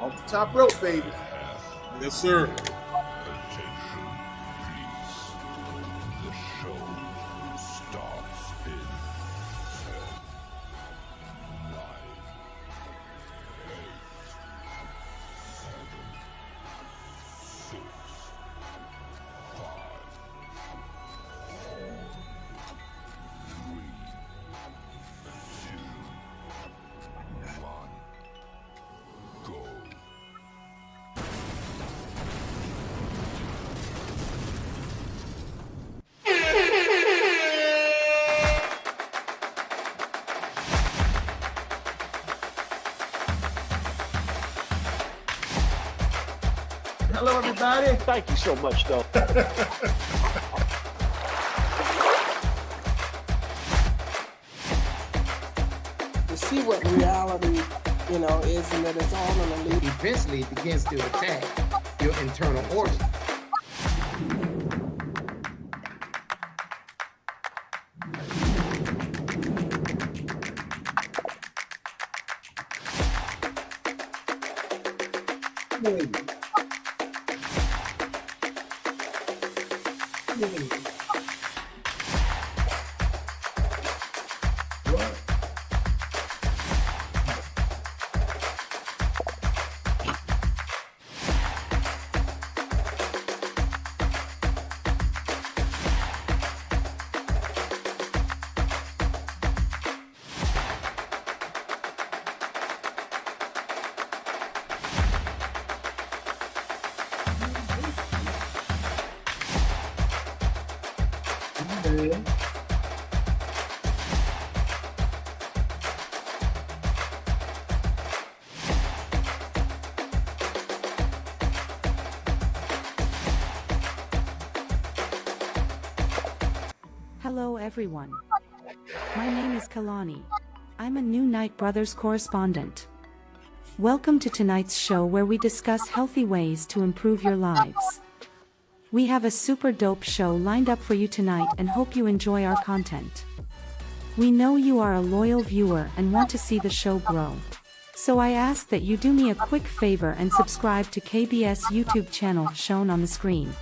Off the top rope, baby. Yes, sir. Attention, please. The show starts in 10, 9, 8, 7, 6, 5, 4, 3, 2, 1, go. Hello, everybody. Thank you so much, though. To see what reality, is, and that it's all in the lead. Eventually it begins to attack your internal organs. Hello everyone. My name is Kalani. I'm a new Night Brothers correspondent. Welcome to tonight's show where we discuss healthy ways to improve your lives. We have a super dope show lined up for you tonight and hope you enjoy our content. We know you are a loyal viewer and want to see the show grow. So I ask that you do me a quick favor and subscribe to KBS YouTube channel shown on the screen.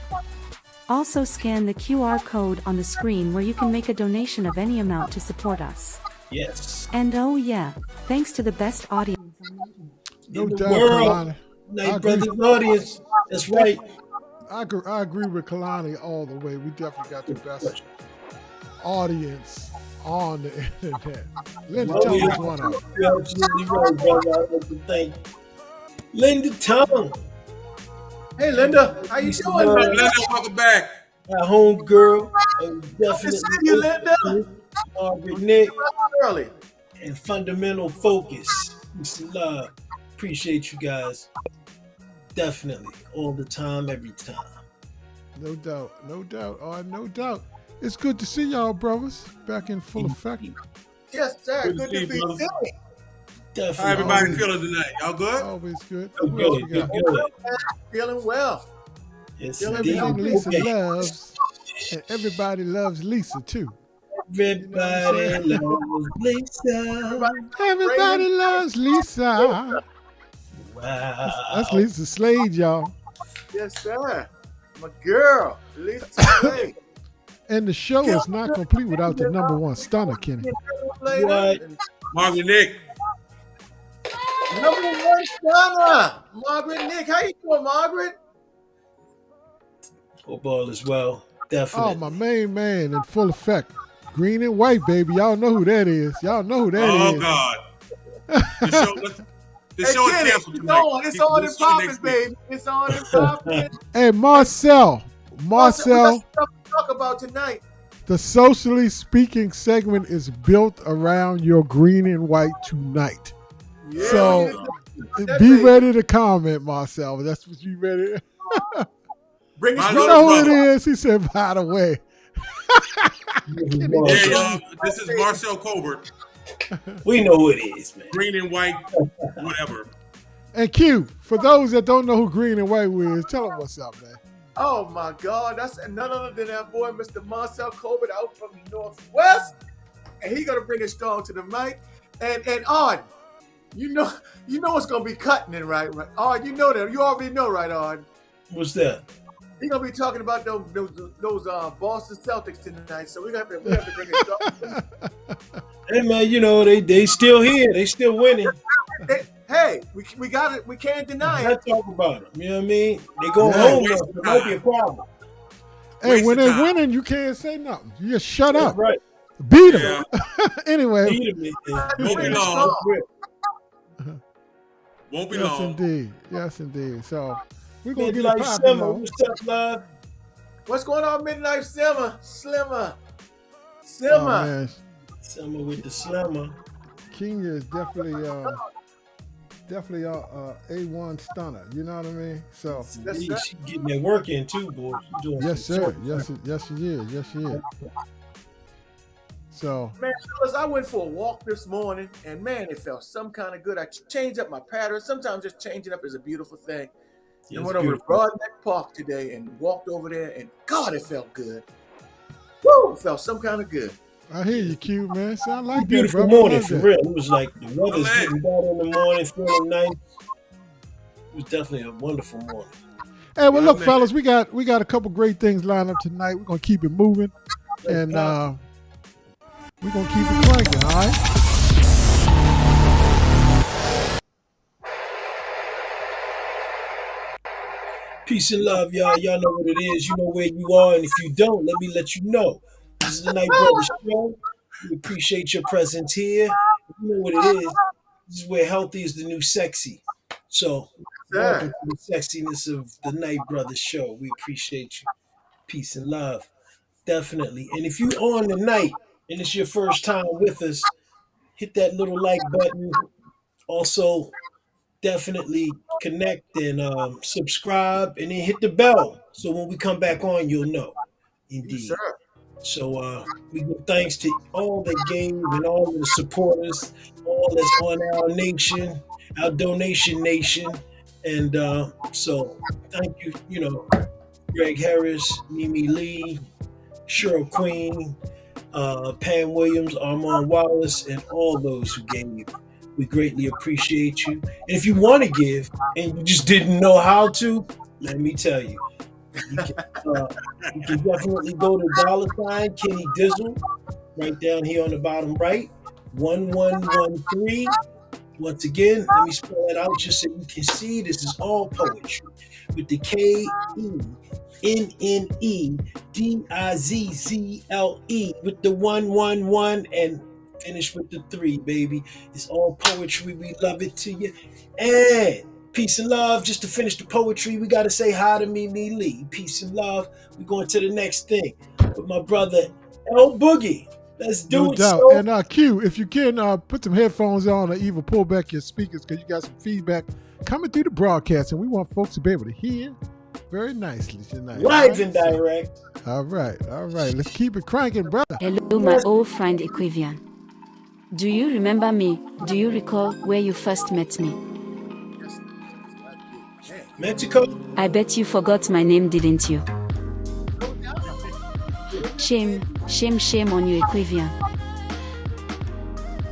Also scan the QR code on the screen where you can make a donation of any amount to support us. Yes. And oh yeah, thanks to the best audience. No In the doubt, world. Kalani. Night Brothers audience. That's right. I agree with Kalani all the way. We definitely got the best audience on the internet. Linda Tongue is one of them. You're absolutely right, brother. I want to thank Linda Tongue. Hey, Linda. How you doing? Linda, welcome back. My home girl. And Good to see you, Linda. Margaret Nick. Early. And Fundamental Focus. Peace and love. Appreciate you guys. Definitely. All the time, every time. No doubt. No doubt. No doubt. It's good to see y'all, brothers, back in full effect. Yes, sir. Good Good to to see be you, brother. feeling. How Definitely. everybody feeling tonight? Y'all good? Always good. Good, Who else we good, got? good. Feeling well. Yes, Everything indeed. Lisa Okay. loves, and everybody loves Lisa too. Everybody loves Lisa. Everybody loves Lisa. Wow. That's Lisa Slade, y'all. Yes, sir. My girl, Lisa Slade. And the show is not complete without the number one stunner, Kenny. What? Marvin Nick. Number one stunner, Margaret Nick. How you doing, Margaret? Football as well. Definitely. Oh, my main man in full effect. Green and white, baby. Y'all know who that is. Y'all know who that is. Oh, God. The show is Kenny, canceled it's tonight. on. It's on and We'll see you popping, next week. baby. It's on and popping. Hey, Marcel. We got stuff to talk about tonight. The socially speaking segment is built around your green and white tonight. Yeah, So that be baby. ready to comment, Marcel. That's what you ready. Bring us My You little know who it brother. is? He said, by the way. Yeah, y'all. This is Marcel Colbert. We know who it is, man. Green and white, whatever. And Q, for those that don't know who green and white is, tell them what's up, man. Oh my God, that's none other than that boy, Mr. Marcel Colbert, out from the Northwest, and he gonna bring it strong to the mic. And on, You know it's gonna be cutting it, right? Oh, you know that. You already know, right, Ard? What's that? He's gonna be talking about those Boston Celtics tonight, so we have to bring it up. Hey man, you know they still here. They still winning. Hey, we got it. We can't deny it. Let's talk about them. You know what I mean? They go Yeah. home though. It might be a problem. Hey, when they time. winning, you can't say nothing. You just shut up. Right. Beat them. Anyway. Beat 'em, man. Won't be long. Won't be Yes, long. indeed. Yes, indeed. So we're gonna get Midnight it popping. Simmer, what's up, love? What's going on, Midnight Simmer? Slimmer. Oh, man. Simmer with the slimmer. King is definitely A1 stunner. You know what I mean? So She getting that work in too, boy. She doing yes, some sir. work. Yes, she is. Yes, she is. So Man, fellas, I went for a walk this morning, and man, it felt some kind of good. I changed up my pattern. Sometimes just changing up is a beautiful thing. Yeah, I it's went over to beautiful. Broadneck Park today and walked over there, and God, it felt good. Woo! It felt some kind of good. I hear you, Q, man. Sound like that, Beautiful brother. morning Love for that. real. It was like the weather's Amen. getting better in the morning, feeling nice. It was definitely a wonderful morning. Hey, well, look, Amen. fellas, we got a couple great things lined up tonight. We're gonna keep it moving, and we're gonna keep it cranking. All right. Peace and love, y'all. Y'all know what it is. You know where you are, and if you don't, let me let you know. This is the Night Brothers Show. We appreciate your presence here. You know what it is. This is where healthy is the new sexy. So, welcome to the sexiness of the Night Brothers Show. We appreciate you. Peace and love. Definitely. And if you on tonight and it's your first time with us, hit that little like button. Also, definitely connect and subscribe and then hit the bell. So when we come back on, you'll know. Indeed. Sir. So we give thanks to all that gave and all of the supporters, all that's on our nation, our donation nation. And so thank you, Greg Harris, Mimi Lee, Cheryl Queen, Pam Williams, Armand Wallace, and all those who gave. We greatly appreciate you. And if you want to give and you just didn't know how to, let me tell you, you can definitely go to $ Kenny Dizzle right down here on the bottom right, 1113. Once again, let me spell it out just so you can see this is all poetry with the KENNEDIZZLE with the 111 and finish with the 3, baby. It's all poetry. We love it to you. And peace and love. Just to finish the poetry, we got to say hi to Mimi Lee. Peace and love. We're going to the next thing with my brother L Boogie. Let's do No it. doubt. So. And Q, if you can, put some headphones on or even pull back your speakers because you got some feedback coming through the broadcast, and we want folks to be able to hear very nicely tonight. Live and direct. All right. Let's keep it cranking, brother. Hello, my old friend Equivian. Do you remember me? Do you recall where you first met me? Mexico. I bet you forgot my name, didn't you? Shame on you, Equivian.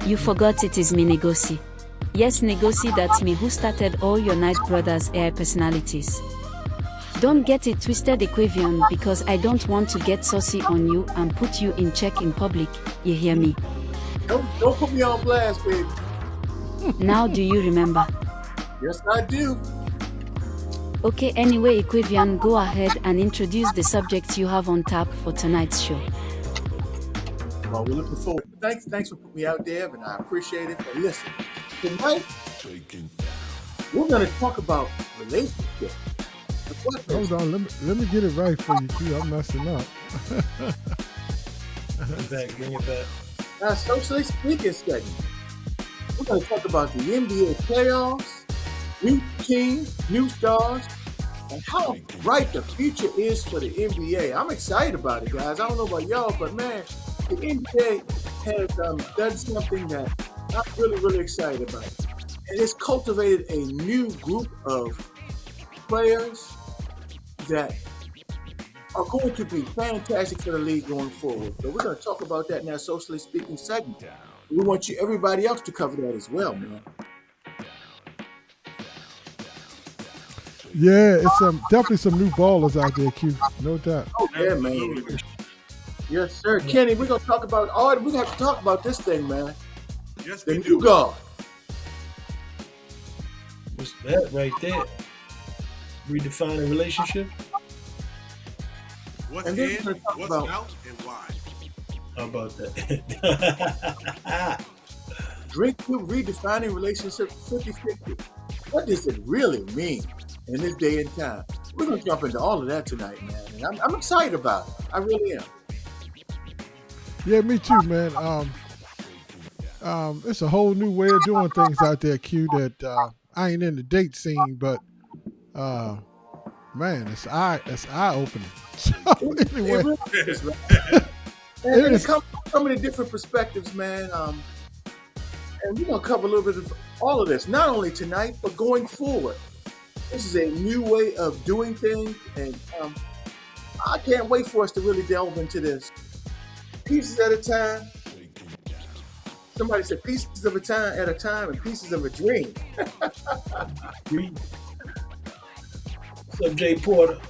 You forgot it is me, Negosi. Yes, Negosi, that's me who started all your Night Brothers AI personalities. Don't get it twisted, Equivian, because I don't want to get saucy on you and put you in check in public, you hear me? Don't put me on blast, baby. Now do you remember? Yes, I do. Okay, anyway, Equivian, go ahead and introduce the subject you have on tap for tonight's show. Well, we're looking forward. Thanks for putting me out there, and I appreciate it. But listen, tonight we're going to talk about relationships. Hold on, let me get it right for you, Q. I'm messing up. Bring it back. Now, socially speaking segment, we're going to talk about the NBA playoffs, new teams, new stars, and how bright the future is for the NBA. I'm excited about it, guys. I don't know about y'all, but man, the NBA has done something that I'm really, really excited about. And it's cultivated a new group of players that are going to be fantastic for the league going forward. So we're going to talk about that in our socially speaking segment. We want everybody else to cover that as well, man. Yeah, it's definitely some new ballers out there, Q. No doubt. Oh, yeah, man. Yes, sir. Kenny, we're gonna talk about we have to talk about this thing, man. Yes, The we new do. guard. What's that right there? Redefining relationship? What's And then in, we're gonna talk what's about- out, and why? How about that? Drink to redefining relationship 50-50. What does it really mean in this day and time? We're gonna jump into all of that tonight, man. And I'm excited about it. I really am. Yeah, me too, man. It's a whole new way of doing things out there, Q. That I ain't in the date scene, but man, it's eye opening. So anyway, It really is, man. And it comes from so many different perspectives, man. And we're gonna cover a little bit of all of this, not only tonight, but going forward. This is a new way of doing things, and I can't wait for us to really delve into this. Pieces at a time. Somebody said pieces of a time at a time and pieces of a dream. What's up, Jay Porter?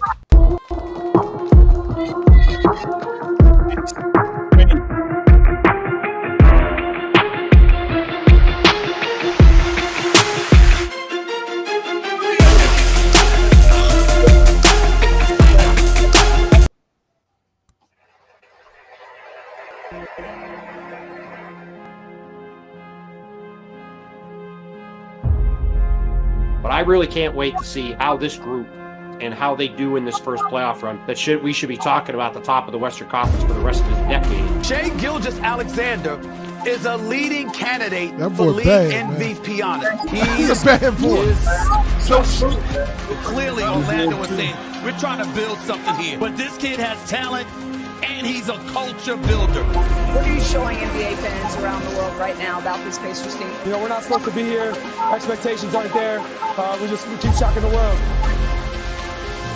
But I really can't wait to see how this group and how they do in this first playoff run. We should be talking about the top of the Western Conference for the rest of the decade. Shea Gilgeous-Alexander is a leading candidate That for boy league bad, MVP honors. he's a bad boy. So clearly, Orlando was saying, we're trying to build something here. But this kid has talent, and he's a culture builder. What are you showing NBA fans around the world right now about this Pacers team? You know, we're not supposed to be here. Expectations aren't there. We keep shocking the world.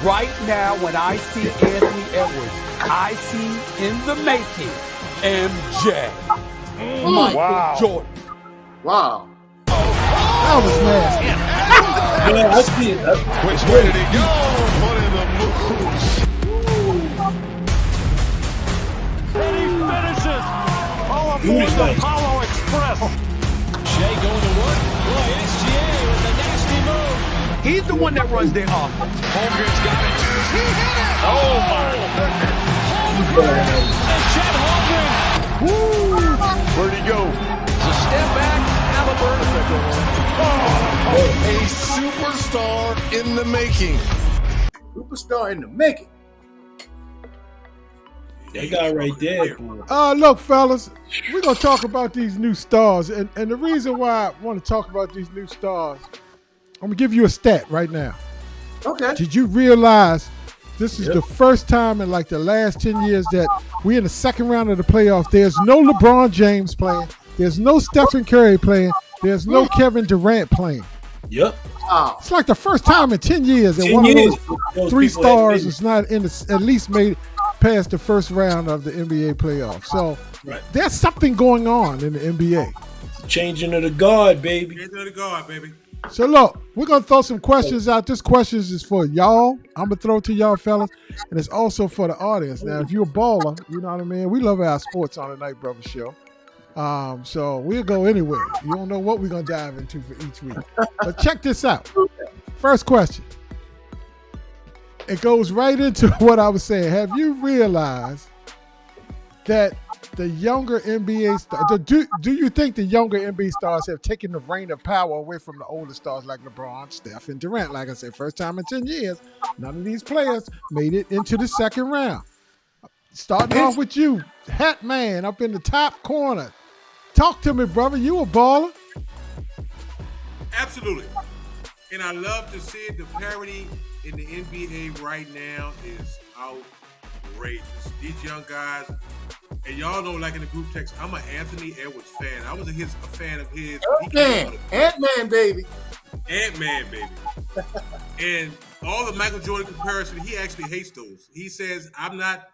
Right now, when I see Anthony Edwards, I see in the making MJ. Michael Jordan. Wow. That was nasty. Yeah, I see it. Which way did he go? One of the moves. And he finishes. All aboard Who's the that? Apollo Express. Shea going to work. Boy, SGA with a nasty move. He's the one that runs their offense. Holmgren's got it. He hit it. Oh, my goodness. And Chet Holmgren. Woo! Where'd he go? It's a step back. A superstar in the making. Superstar in the making. That guy right there, boy. Look, fellas, we're gonna talk about these new stars, and the reason why I want to talk about these new stars, I'm gonna give you a stat right now. Okay. Did you realize this is the first time in like the last 10 years that we're in the second round of the playoffs? There's no LeBron James playing. There's no Stephen Curry playing. There's no Kevin Durant playing. Yep. Wow. It's like the first time in 10 years that 10 one years. of those three people haven't stars made is not in the, at least made past the first round of the NBA playoffs. So Right. there's something going on in the NBA. Changing of the guard, baby. Changing of the guard, baby. So look, we're gonna throw some questions out. This questions is for y'all. I'm gonna throw it to y'all fellas, and it's also for the audience. Now, if you're a baller, you know what I mean. We love our sports on the Night Brother Show. So we'll go anywhere. You don't know what we're gonna dive into for each week. But check this out. First question. It goes right into what I was saying. Have you realized that the younger NBA stars, do you think the younger NBA stars have taken the reign of power away from the older stars like LeBron, Steph, and Durant? Like I said, first time in 10 years, none of these players made it into the second round. Starting off with you, Hat Man, up in the top corner. Talk to me, brother. You a baller? Absolutely. And I love to see it. The parity in the NBA right now is outrageous. These young guys, and y'all know, like in the group text, I'm an Anthony Edwards fan. I was a fan of his. Ant-Man, baby. Ant-Man, baby. And all the Michael Jordan comparison, he actually hates those. He says, I'm not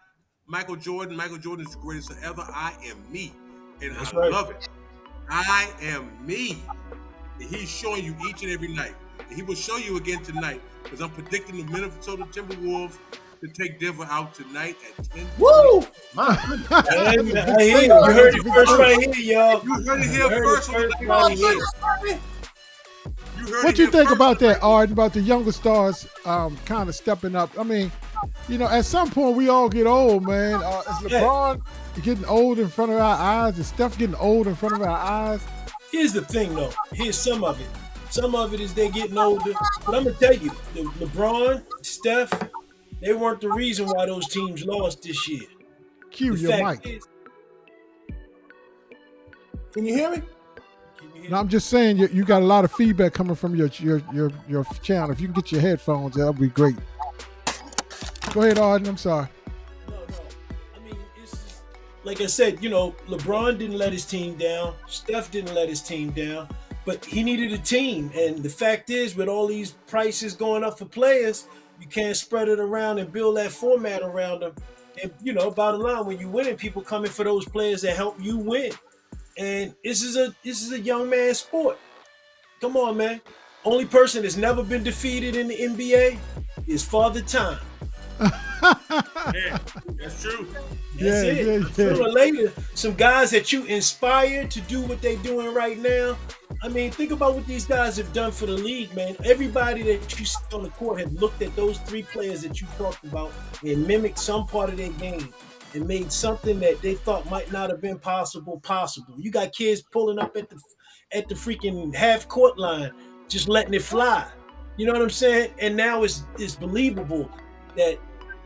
Michael Jordan. Michael Jordan is the greatest ever. I am me. And I love it. I am me. And he's showing you each and every night. He will show you again tonight because I'm predicting the Minnesota Timberwolves to take Denver out tonight at 10. Woo! I hear you. You heard it first right here, y'all. You heard it here first right here. What you think about that, Art, about the younger stars kind of stepping up? I mean, you know, at some point we all get old, man. Is LeBron getting old in front of our eyes? Is Steph getting old in front of our eyes? Here's the thing, though. Here's some of it. Some of it is they're getting older. But I'm going to tell you, LeBron, Steph, they weren't the reason why those teams lost this year. Cue your mic. Can you hear me? No, I'm just saying you got a lot of feedback coming from your channel. If you can get your headphones, that'll be great. Go ahead, Arden. I'm sorry. No. I mean, it's like I said, you know, LeBron didn't let his team down. Steph didn't let his team down. But he needed a team. And the fact is, with all these prices going up for players, you can't spread it around and build that format around them. And, you know, bottom line, when you winning, people coming for those players that help you win. And this is a young man's sport. Come on, man. Only person that's never been defeated in the NBA is Father Time. Yeah, that's true. That's it. Sooner or later, some guys that you inspire to do what they're doing right now. I mean, think about what these guys have done for the league, man. Everybody that you see on the court have looked at those three players that you talked about and mimicked some part of their game and made something that they thought might not have been possible. You got kids pulling up at the freaking half court line, just letting it fly. You know what I'm saying? And now it's believable that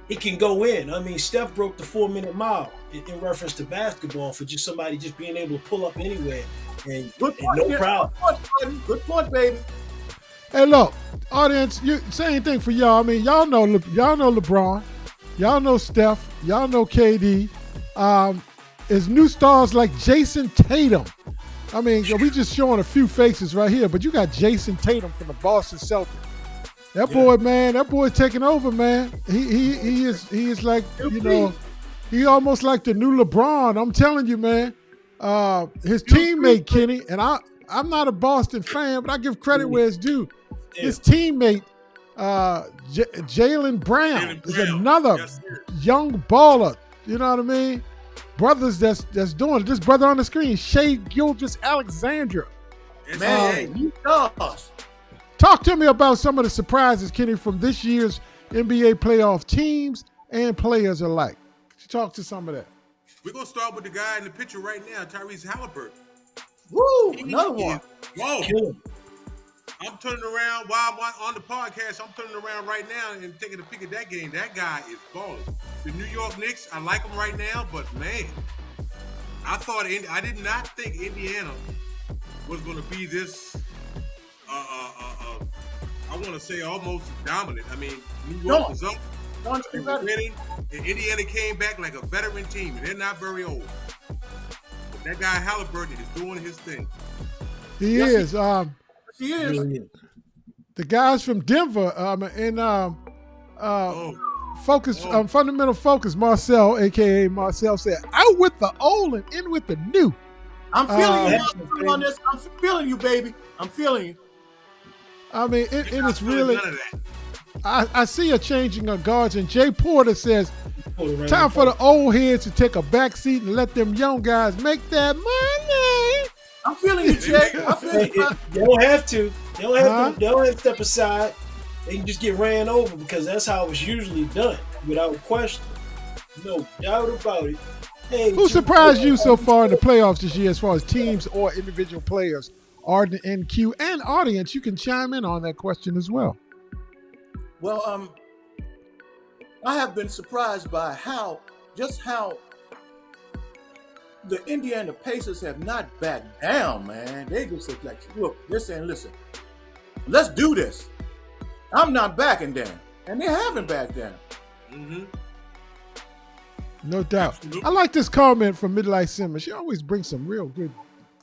it can go in. I mean, Steph broke the 4-minute mile in reference to basketball for just somebody just being able to pull up anywhere and no problem. Good point, baby. Hey, look, audience, same thing for y'all. I mean, y'all know LeBron, y'all know Steph, y'all know KD. Is new stars like Jason Tatum. I mean, we just showing a few faces right here, but you got Jason Tatum from the Boston Celtics. That boy, man, that boy's taking over, man. He is like, you know, he almost like the new LeBron. I'm telling you, man. His teammate Kenny, and I'm not a Boston fan, but I give credit where it's due. His teammate Jaylen Brown is another young baller. You know what I mean? Brothers that's doing it. This brother on the screen, Shea Gilgeous-Alexander. Man, you stars. Talk to me about some of the surprises, Kenny, from this year's NBA playoff teams and players alike. Talk to some of that. We're going to start with the guy in the picture right now, Tyrese Halliburton. Woo, another one. Whoa. I'm turning around while I'm on the podcast. I'm turning around right now and taking a peek at that game. That guy is balling. The New York Knicks, I like them right now, but man, I did not think Indiana was going to be this I want to say almost dominant. I mean, New York was up, winning, and Indiana came back like a veteran team, and they're not very old. But that guy Halliburton is doing his thing. He is. He is. The guys from Denver Fundamental Focus, Marcel, a.k.a. Marcel, said, out with the old and in with the new. I'm feeling you on this. I'm feeling you, baby. I'm feeling you. I mean, it is really. I see a changing of guards, and Jay Porter says, time for the old heads to take a back seat and let them young guys make that money. I'm feeling you, Jay. They don't have to. They don't have to step aside. They can just get ran over because that's how it's usually done, without question. No doubt about it. Hey, who surprised you so far in the playoffs this year as far as teams or individual players? Arden, NQ, and audience, you can chime in on that question as well. Well, I have been surprised by how the Indiana Pacers have not backed down, man. They just like, look, they're saying, listen, let's do this. I'm not backing down. And they haven't backed down. Mm-hmm. No doubt. Absolutely. I like this comment from Midlight Simmons. She always brings some real good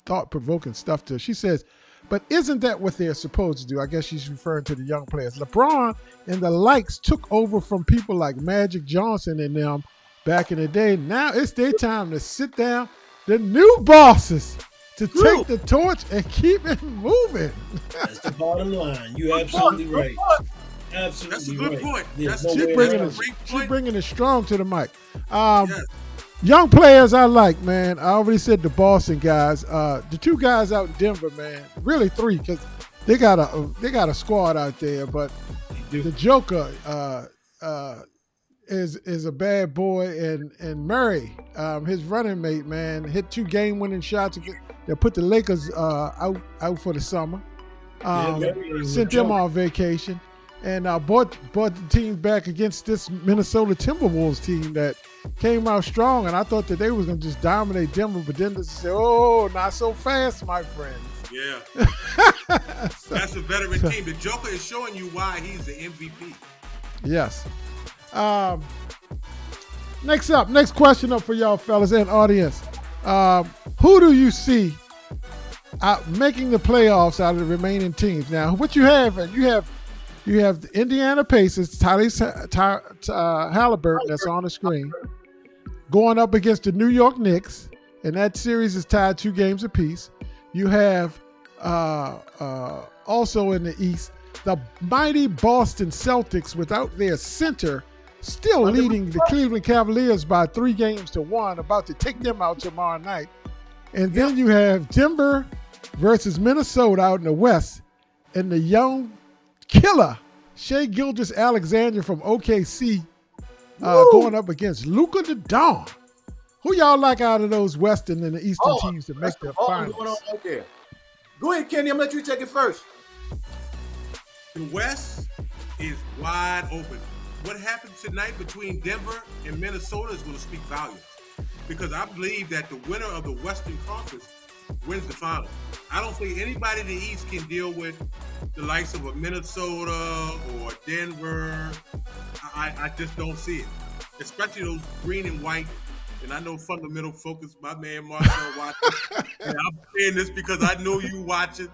thought-provoking stuff to her. She says, but isn't that what they're supposed to do? I guess she's referring to the young players. LeBron and the likes took over from people like Magic Johnson and them back in the day. Now it's their time to sit down. The new bosses to take the torch and keep it moving. That's the bottom line. You're absolutely right. Absolutely That's a good point. She's bringing it strong to the mic. Young players I like, man. I already said the Boston guys. The two guys out in Denver, man. Really three, because they got a squad out there. But the Joker is a bad boy, and Murray, his running mate, man, hit 2 game-winning shots. They put the Lakers out for the summer. Sent them on vacation. And brought the team back against this Minnesota Timberwolves team that came out strong. And I thought that they was going to just dominate Denver. But then they said, oh, not so fast, my friends. Yeah. That's a veteran team. The Joker is showing you why he's the MVP. Yes. Next question up for y'all fellas and audience. Who do you see making the playoffs out of the remaining teams? Now, what you have the Indiana Pacers, Halliburton, that's on the screen, going up against the New York Knicks, and that series is tied 2 games apiece. You have also in the East, the mighty Boston Celtics without their center still leading the Cleveland Cavaliers by 3-1, about to take them out tomorrow night. And then you have Denver versus Minnesota out in the West, and the young killer Shai Gilgeous-Alexander from OKC going up against Luka the Dawn. Who y'all like out of those Western and the Eastern teams to make the finals? Going on right there. Go ahead, Kenny. I'm going to let you take it first. The West is wide open. What happens tonight between Denver and Minnesota is going to speak volumes, because I believe that the winner of the Western Conference wins the final. I don't think anybody in the East can deal with the likes of a Minnesota or Denver. I just don't see it, especially those green and white. And I know fundamental focus, my man Marcel watching. And I'm saying this because I know you watching.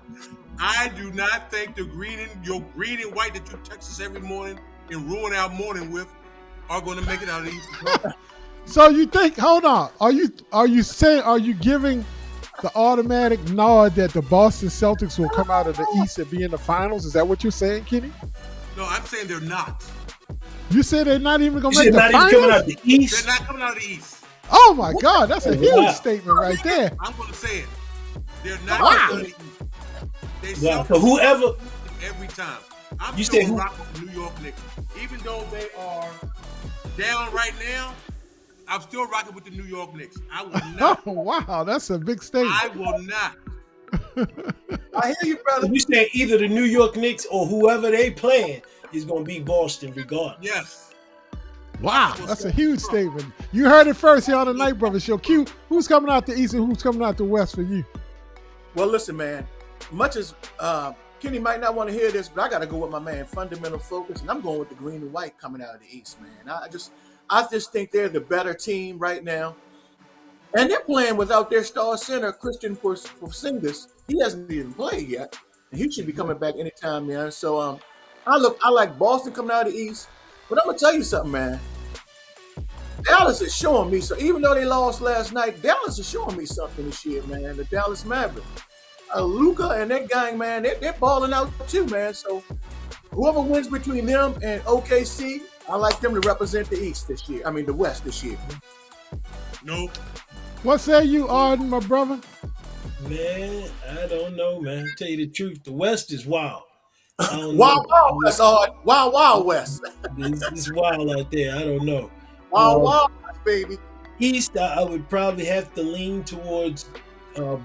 I do not think your green and white that you text us every morning and ruin our morning with are going to make it out of the East. So you think? Hold on. Are you giving the automatic nod that the Boston Celtics will come out of the East and be in the finals? Is that what you're saying, Kenny? No, I'm saying they're not. You said they're not even going to make the finals? They're not coming out of the East? They're not coming out of the East. Oh, my God. That's a huge statement right there. I'm going to say it. They're not coming out of the East. They so whoever. Every time. I'm you still rocking with the New York Knicks. Even though they are down right now, I'm still rocking with the New York Knicks. I will not. Oh, wow. That's a big statement. I will not. I hear you, brother. You saying either the New York Knicks or whoever they playing is going to beat Boston regardless. Yes. Wow, that's a huge statement. You heard it first here on the Night Brothers Show. Q, who's coming out the East and who's coming out the West for you? Well, listen, man. Much as Kenny might not want to hear this, but I got to go with my man, Fundamental Focus, and I'm going with the green and white coming out of the East, man. I just think they're the better team right now. And they're playing without their star center, Christian Porzingis. He hasn't even played yet. And he should be coming back anytime, man. So I like Boston coming out of the East. But I'm going to tell you something, man. Dallas is showing me so. Even though they lost last night, Dallas is showing me something this year, man. The Dallas Mavericks. Luka and that gang, man, they're balling out too, man. So whoever wins between them and OKC, I like them to represent the East this year. I mean, the West this year. Nope. What say you, Arden, my brother? Man, I don't know, man. Tell you the truth, the West is wild. Wild West, Arden. Wild West. It's wild out there. I don't know. Wild West, baby. East, I would probably have to lean towards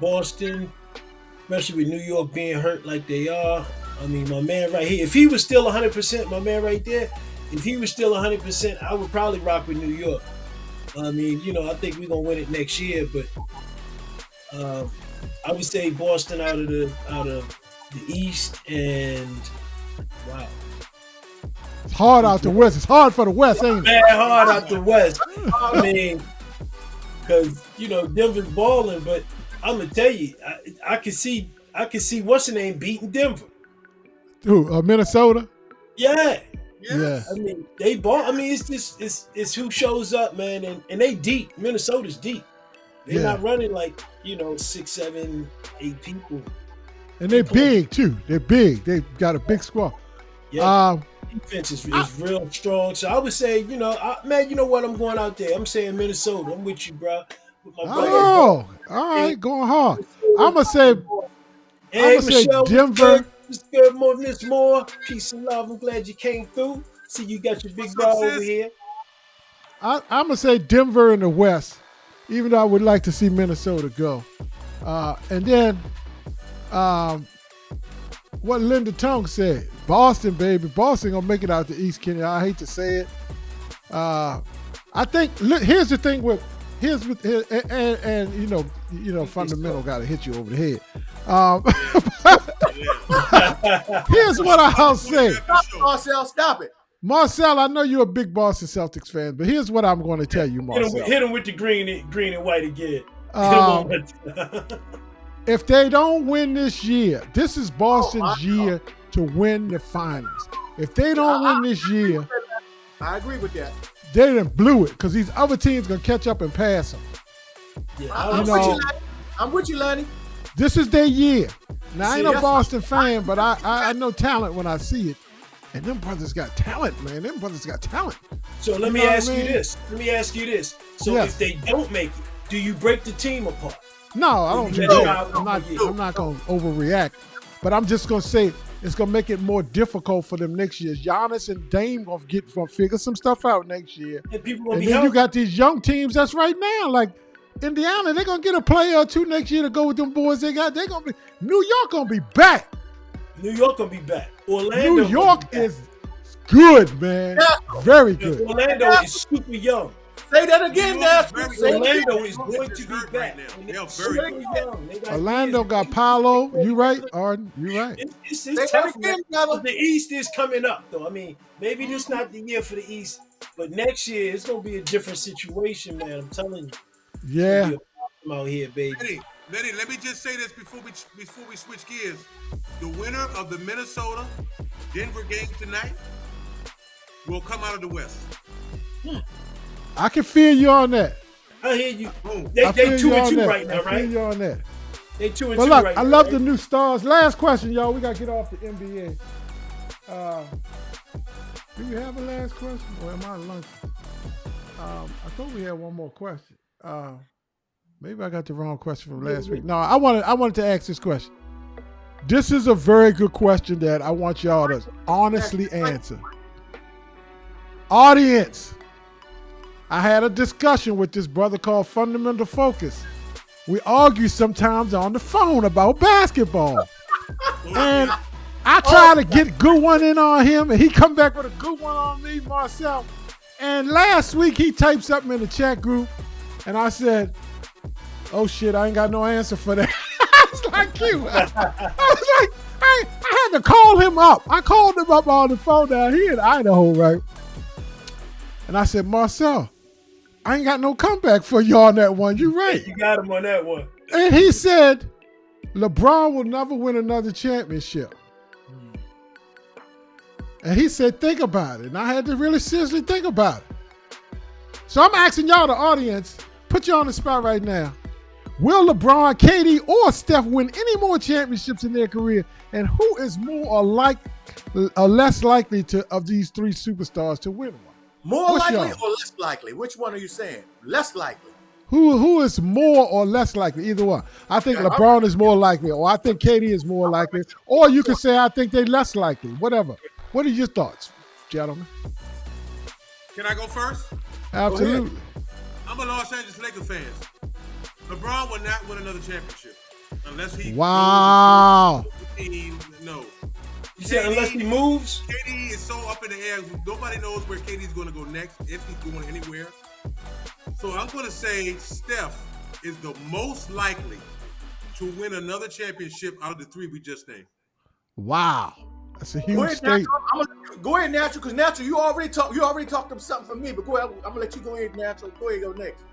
Boston, especially with New York being hurt like they are. I mean, my man right here, if he was still 100%, my man right there, if he was still 100%, I would probably rock with New York. I mean, I think we're going to win it next year, but I would say Boston out of the East, and wow. It's hard out the West. It's hard for the West, ain't it? Man, hard out the West. I mean, because, Denver's balling, but I'm going to tell you, I can see what's the name beating Denver. Who, Minnesota? Yeah. Yeah. I mean, they ball. I mean, it's just it's who shows up, man, and they deep. Minnesota's deep. They're not running like 6, 7, 8 people. And they're big too. They're big. They got a big squad. Yeah. Defense is real strong. So I would say, man, you know what? I'm going out there. I'm saying Minnesota. I'm with you, bro. With my brother. Oh, all right, going hard. I'm gonna say Michelle, Denver. What's good, more Miss Moore. Peace and love. I'm glad you came through. See, you got your big bro over here. I'm gonna say Denver in the West, even though I would like to see Minnesota go. And then, what Linda Tongue said, Boston, baby. Boston gonna make it out the East, Kenny. I hate to say it. I think here's the thing with fundamental got to hit you over the head. Here's what I'll say. Marcel, stop it. Marcel, I know you're a big Boston Celtics fan, but here's what I'm going to tell you, Marcel. Hit him with the green and white again. If they don't win this year, this is Boston's year to win the finals. If they don't win this year, I agree with that. They done blew it because these other teams going to catch up and pass them. Yeah, I'm with you, Lonnie. This is their year. Now, I ain't no Boston fan, but I know talent when I see it. And them brothers got talent, man. Them brothers got talent. So let me ask you this. So if they don't make it, do you break the team apart? No, I don't do that. I'm not going to overreact. But I'm just going to say it's going to make it more difficult for them next year. Giannis and Dame going to figure some stuff out next year. And then you got these young teams that's right now. Like Indiana, they're going to get a player or two next year to go with them boys they got. They're going to be – New York going to be back. New York going to be back. Orlando New York is good, man. Yeah. Very good. Orlando is super young. Say that again, Orlando is going to be back. They're very young. Orlando got Paolo. You right, Arden? You right. It's tough. The East is coming up, though. I mean, maybe this not the year for the East, but next year it's going to be a different situation, man. I'm telling you. Yeah. I'm out here, baby. Lenny, let me just say this before we switch gears. The winner of the Minnesota-Denver game tonight will come out of the West. I can feel you on that. I hear you. They 2-2 right now, right? I feel you on that. They 2-2 right now. But look, I love the new stars. Last question, y'all. We got to get off the NBA. Do we have a last question? Or am I lunch? I thought we had one more question. Maybe I got the wrong question from last week. No, I wanted to ask this question. This is a very good question that I want y'all to honestly answer. Audience, I had a discussion with this brother called Fundamental Focus. We argue sometimes on the phone about basketball. And I try to get a good one in on him, and he come back with a good one on me, Marcel. And last week he typed something in the chat group, and I said, oh shit, I ain't got no answer for that. It's like you. I was like, I had to call him up. I called him up on the phone down here in Idaho, right? And I said, Marcel, I ain't got no comeback for you on that one. You right. You got him on that one. And he said, LeBron will never win another championship. And he said, think about it. And I had to really seriously think about it. So I'm asking y'all, the audience, put you on the spot right now. Will LeBron, KD, or Steph win any more championships in their career? And who is more or less likely of these three superstars to win one? More likely or less likely? Which one are you saying? Less likely. Who is more or less likely? Either one. I think LeBron is more likely, or I think KD is more likely, or you can say I think they're less likely. Whatever. What are your thoughts, gentlemen? Can I go first? Absolutely. I'm a Los Angeles Lakers fan. LeBron will not win another championship unless he wow. No. You said unless he moves? KD is so up in the air. Nobody knows where KD's going to go next, if he's going anywhere. So I'm going to say Steph is the most likely to win another championship out of the three we just named. Wow. That's a huge statement. Go ahead, Natural, because Natural, you already talked up something for me, but go ahead. I'm going to let you go ahead, Natural. Go ahead, go next.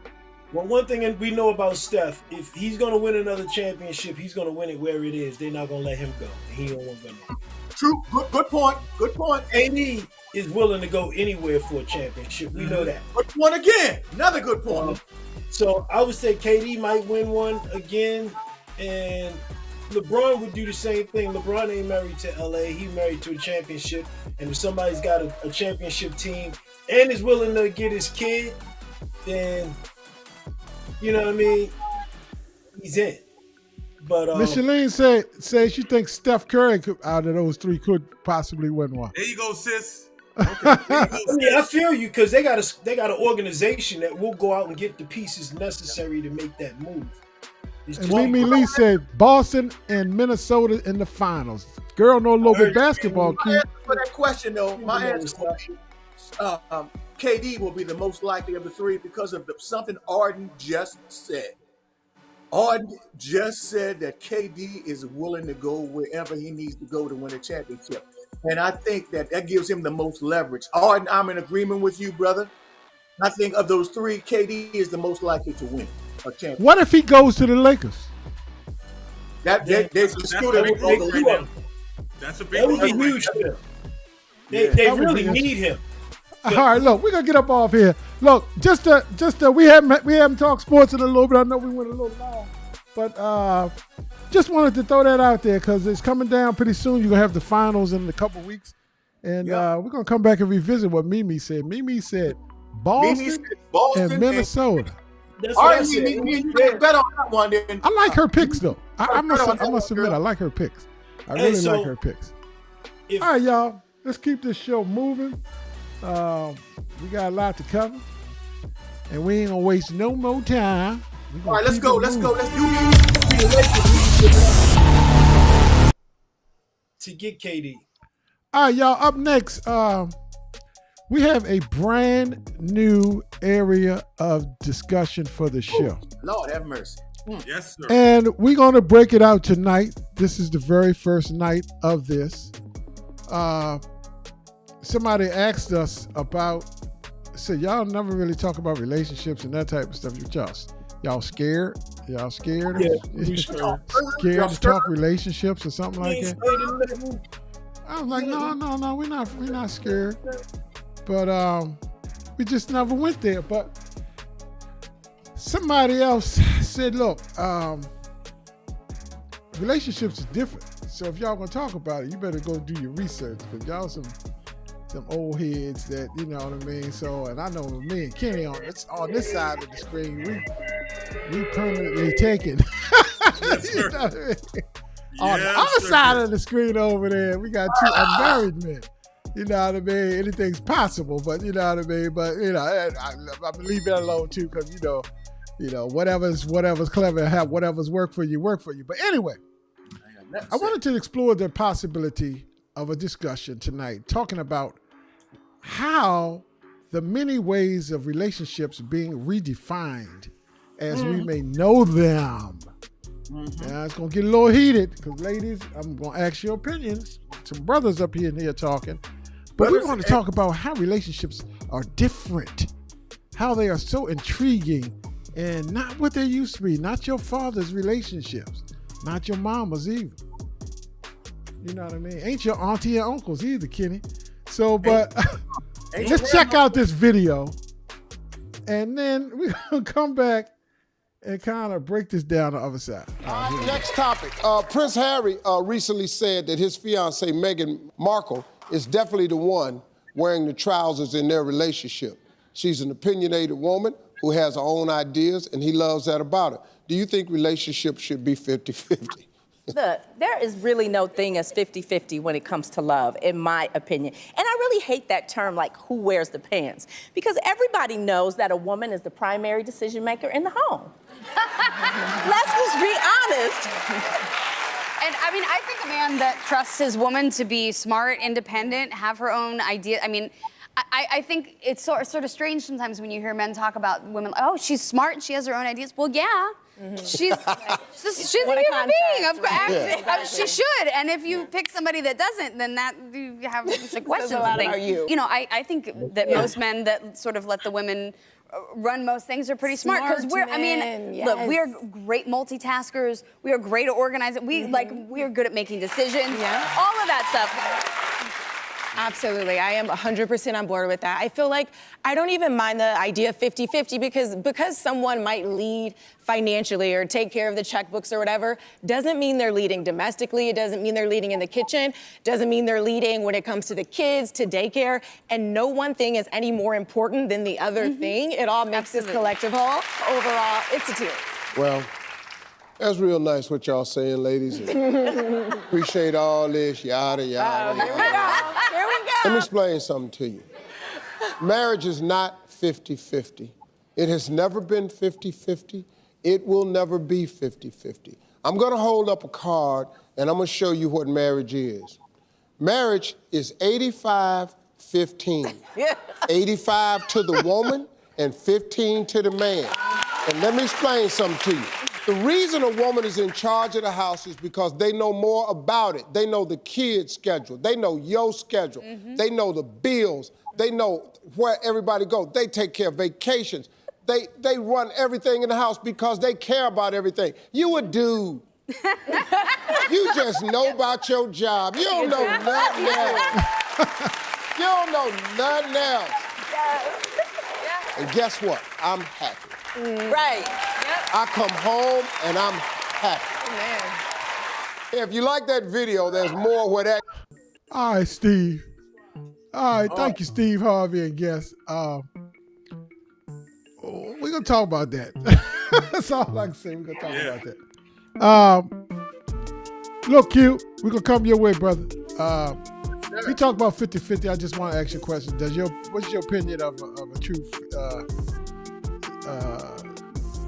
Well, one thing we know about Steph, if he's going to win another championship, he's going to win it where it is. They're not going to let him go. He don't want to go. True. Good point. Good point. KD is willing to go anywhere for a championship. We know that. But one again, another good point. So I would say KD might win one again, and LeBron would do the same thing. LeBron ain't married to LA; he married to a championship. And if somebody's got a championship team and is willing to get his kid, then you know what I mean, he's in. But Micheline says she thinks Steph Curry out of those three could possibly win one. There you go, sis. I feel you because they got an organization that will go out and get the pieces necessary to make that move. And Mimi Lee said Boston and Minnesota in the finals. Girl, know a little bit basketball. For that question, though, my answer will be KD will be the most likely of the three because of something Arden just said. Arden just said that KD is willing to go wherever he needs to go to win a championship. And I think that gives him the most leverage. Arden, I'm in agreement with you, brother. I think of those three, KD is the most likely to win a championship. What if he goes to the Lakers? That's a big would be huge for them. They really need him. All right, look, we're gonna get up off here. Look, just we haven't talked sports in a little bit. I know we went a little long, but just wanted to throw that out there because it's coming down pretty soon. You're gonna have the finals in a couple weeks, and we're gonna come back and revisit what Mimi said. Mimi said Boston and Minnesota. That's what I said. You bet on that one. Then. I like her picks though. I must admit, I like her picks. I really like her picks. All right, y'all, let's keep this show moving. We got a lot to cover, and we ain't gonna waste no more time. All right, let's go. Let's do to get KD. All right, y'all. Up next, we have a brand new area of discussion for the show. Lord have mercy. Yes, sir. And we're gonna break it out tonight. This is the very first night of this. Somebody asked us about, said y'all never really talk about relationships and that type of stuff. Y'all scared? Y'all scared? Yeah, we scared. Scared to talk relationships or something like that? I was like, no, we're not scared. But we just never went there. But somebody else said, look, relationships are different. So if y'all gonna talk about it, you better go do your research. But y'all some old heads that, you know what I mean? So, and I know me and Kenny on this side of the screen, we permanently taken. Yes, you know what I mean? On the other side of the screen over there, we got two unmarried men. You know what I mean? Anything's possible, but you know what I mean? But, you know, I leave that alone too, because, you know, whatever's clever, whatever's work for you. But anyway, I wanted to explore the possibility of a discussion tonight, talking about how the many ways of relationships being redefined as we may know them. Now it's gonna get a little heated because, ladies, I'm gonna ask your opinions. Some brothers up here and here talking, but we want to talk about how relationships are different, how they are so intriguing, and not what they used to be. Not your father's relationships, not your mama's either. You know what I mean? Ain't your auntie and uncles either, Kenny. So, but let's check out this video, and then we're gonna come back and kind of break this down the other side. Next topic. Prince Harry recently said that his fiancée, Meghan Markle, is definitely the one wearing the trousers in their relationship. She's an opinionated woman who has her own ideas, and he loves that about her. Do you think relationships should be 50-50? Look, there is really no thing as 50-50 when it comes to love, in my opinion. And I really hate that term, like, who wears the pants? Because everybody knows that a woman is the primary decision maker in the home. Let's just be honest. And I mean, I think a man that trusts his woman to be smart, independent, have her own idea. I mean, I think it's sort of strange sometimes when you hear men talk about women, oh, she's smart and she has her own ideas. Well, yeah. She's a human being. Of course, she should. And if you pick somebody that doesn't, then that you have questions and things. You know, I think that most men that sort of let the women run most things are pretty smart because look, we are great multitaskers. We are great at organizing. We are good at making decisions. All of that stuff. Absolutely. I am 100% on board with that. I feel like I don't even mind the idea of 50-50 because someone might lead financially or take care of the checkbooks or whatever, doesn't mean they're leading domestically. It doesn't mean they're leading in the kitchen. Doesn't mean they're leading when it comes to the kids, to daycare. And no one thing is any more important than the other thing. It all makes this collective whole. Overall, it's a team. Well, that's real nice what y'all saying, ladies. Appreciate all this, yada, yada, Here we yada. go. Here we go. Let me explain something to you. Marriage is not 50-50. It has never been 50-50. It will never be 50-50. I'm gonna hold up a card and I'm gonna show you what marriage is. Marriage is 85-15. 85 to the woman and 15 to the man. And let me explain something to you. The reason a woman is in charge of the house is because they know more about it. They know the kids' schedule. They know your schedule. They know the bills. They know where everybody goes. They take care of vacations. They run everything in the house because they care about everything. You a dude. You just know about your job. You don't know nothing else. You don't know nothing else. And guess what? I'm happy. Right. I come home and I'm happy. Man. If you like that video, there's more where that. All right, Steve. All right, thank you, Steve Harvey and guests. We're going to talk about that. That's all I can say. We're going to talk about that. Look, Q, we're going to come your way, brother. We talk about 50-50. I just want to ask you a question. What's your opinion of a true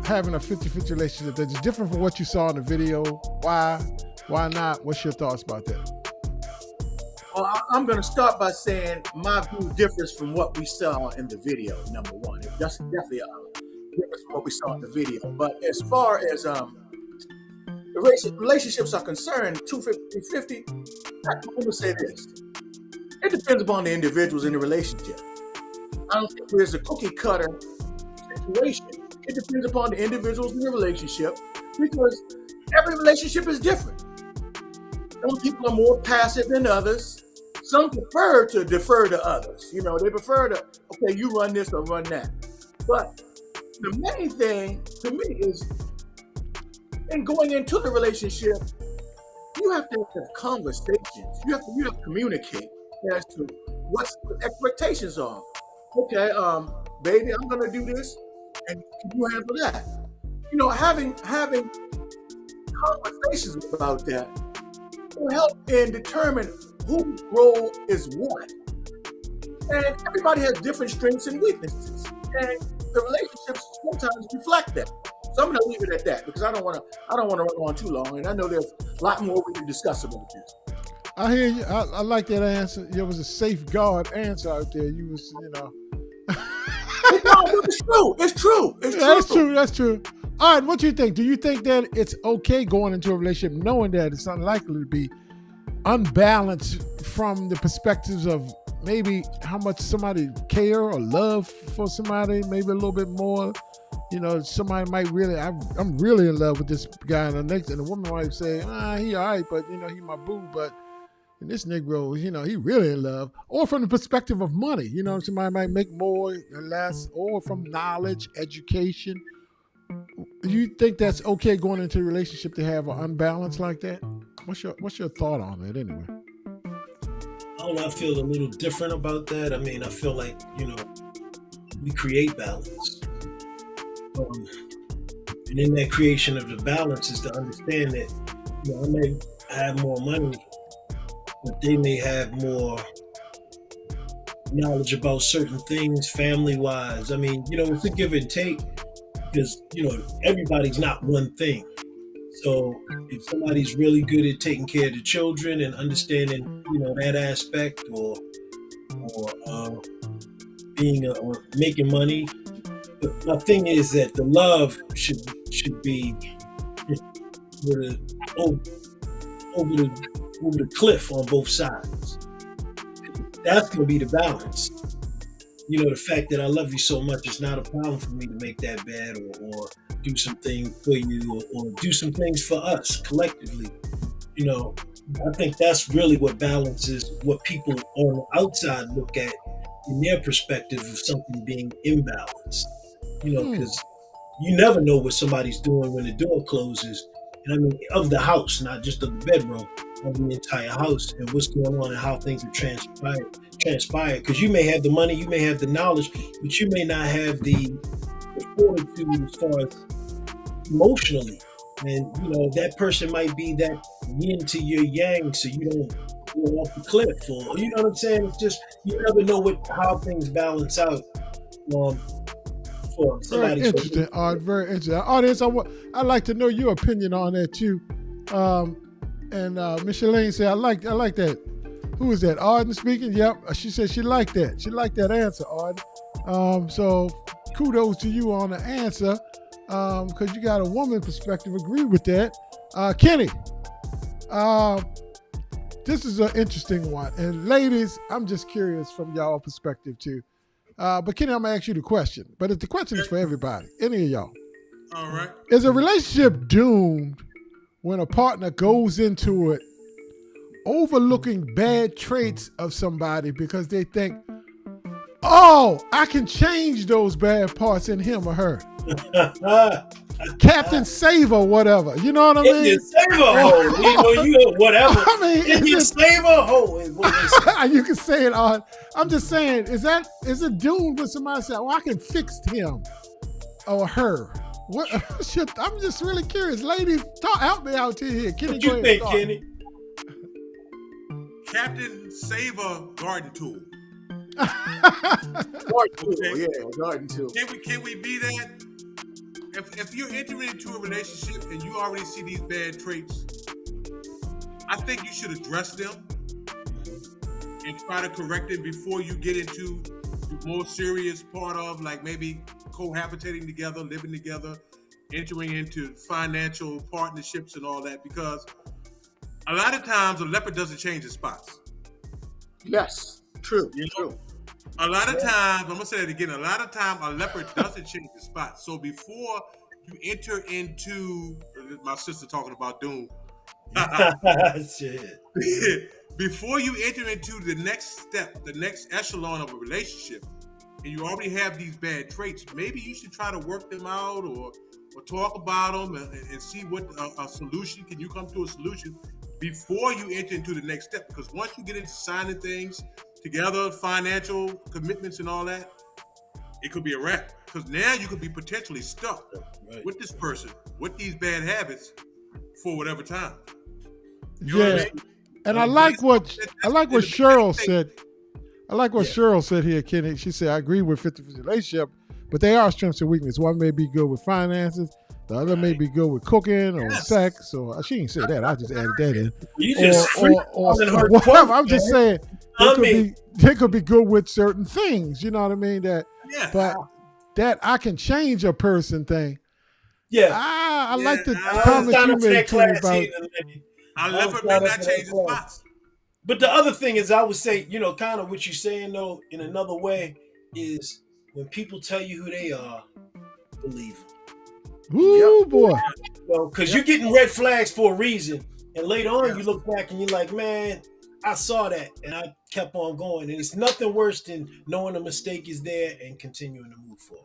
having a 50-50 relationship that's different from what you saw in the video? Why not? What's your thoughts about that? Well, I'm going to start by saying my view differs from what we saw in the video, number one. It definitely differs from what we saw in the video. But as far as the relationships are concerned, 50-50, I'm going to say this. It depends upon the individuals in the relationship. I don't think there's a cookie cutter situation. It depends upon the individuals in the relationship because every relationship is different. Some people are more passive than others. Some prefer to defer to others. You know, they prefer to, okay, you run this or run that. But the main thing to me is in going into the relationship, you have to have conversations. You have to communicate as to what expectations are. Okay, baby, I'm gonna do this, and can you handle that? You know, having conversations about that will help in determine whose role is what. And everybody has different strengths and weaknesses, and the relationships sometimes reflect that. So I'm gonna leave it at that because I don't want to run on too long, and I know there's a lot more we can discuss about this. I hear you. I like that answer. There was a safeguard answer out there. You was, No, it's true. It's true. It's true. That's true. All right, what do you think? Do you think that it's okay going into a relationship knowing that it's unlikely to be unbalanced from the perspectives of maybe how much somebody care or love for somebody, maybe a little bit more? You know, somebody might really, I'm really in love with this guy, and the woman might say, he all right, but, you know, he my boo, but this Negro, you know, he really in love. Or from the perspective of money, you know, somebody might make more or less, or from knowledge, education. Do you think that's okay going into a relationship to have an unbalance like that? What's your thought on it anyway? I feel a little different about that. I mean, I feel like, you know, we create balance. And in that creation of the balance is to understand that, you know, I may have more money, but they may have more knowledge about certain things family-wise. I mean, you know, it's a give and take because, you know, everybody's not one thing. So if somebody's really good at taking care of the children and understanding, you know, that aspect or being or making money, but my thing is that the love should be over the cliff on both sides. That's gonna be the balance. You know, the fact that I love you so much, it's not a problem for me to make that bad or do something for you or do some things for us collectively. You know, I think that's really what balances what people on the outside look at in their perspective of something being imbalanced. Because you never know what somebody's doing when the door closes. And I mean, of the house, not just of the bedroom, of the entire house, and what's going on and how things have transpired. Because you may have the money, you may have the knowledge, but you may not have the fortitude as far as emotionally. And that person might be that yin to your yang, so you don't go off the cliff, or you know what I'm saying. It's just you never know how things balance out. For Very somebody's interesting, Art. Very interesting. Audience, I'd like to know your opinion on that too. And Micheline said, I like that. Who is that? Arden speaking? Yep. She said she liked that. She liked that answer, Arden. So kudos to you on the answer, because you got a woman perspective. Agree with that. Kenny, this is an interesting one. And ladies, I'm just curious from y'all perspective too. But Kenny, I'm gonna ask you the question. But the question is for everybody, any of y'all. All right. Is a relationship doomed when a partner goes into it overlooking bad traits of somebody because they think, oh, I can change those bad parts in him or her? Captain Save or whatever. You know what I mean? Save a hoe. Whatever. I mean, save a hoe. You can say it on. I'm just saying, is it doomed when somebody says, "Oh, I can fix him or her"? What? I'm just really curious, ladies. Help me out here. Kenny, what you think, Kenny? Captain Save a garden tool. Garden tool, yeah, garden tool. Can we be that? If you're entering into a relationship and you already see these bad traits, I think you should address them and try to correct it before you get into the more serious part of, like, maybe cohabitating together, living together, entering into financial partnerships and all that, because a lot of times a leopard doesn't change his spots. Yes, true, true. A lot of times, I'm going to say that again, a lot of times a leopard doesn't change his spots. So before you enter into, my sister talking about doom. Shit. Before you enter into the next step, the next echelon of a relationship, and you already have these bad traits, maybe you should try to work them out or talk about them and see what a solution, can you come to a solution before you enter into the next step? Because once you get into signing things together, financial commitments and all that, it could be a wrap. Because now you could be potentially stuck with this person, with these bad habits for whatever time. You know what I mean? And I like what Cheryl said. I like what Cheryl said here, Kenny. She said, I agree with 50-50 relationship, but they are strengths and weaknesses. One may be good with finances. The other may be good with cooking or sex. Or she didn't say that. I just added that in. Or whatever. I'm just saying they could be good with certain things. You know what I mean? But that I can change a person thing. Yeah. I like the comment you made, Kenny, about. A leopard may not change his spots. But the other thing is, I would say, kind of what you're saying, though, in another way, is when people tell you who they are, believe them. Ooh, boy. Because you're getting red flags for a reason. And later on, you look back and you're like, man, I saw that. And I kept on going. And it's nothing worse than knowing a mistake is there and continuing to move forward.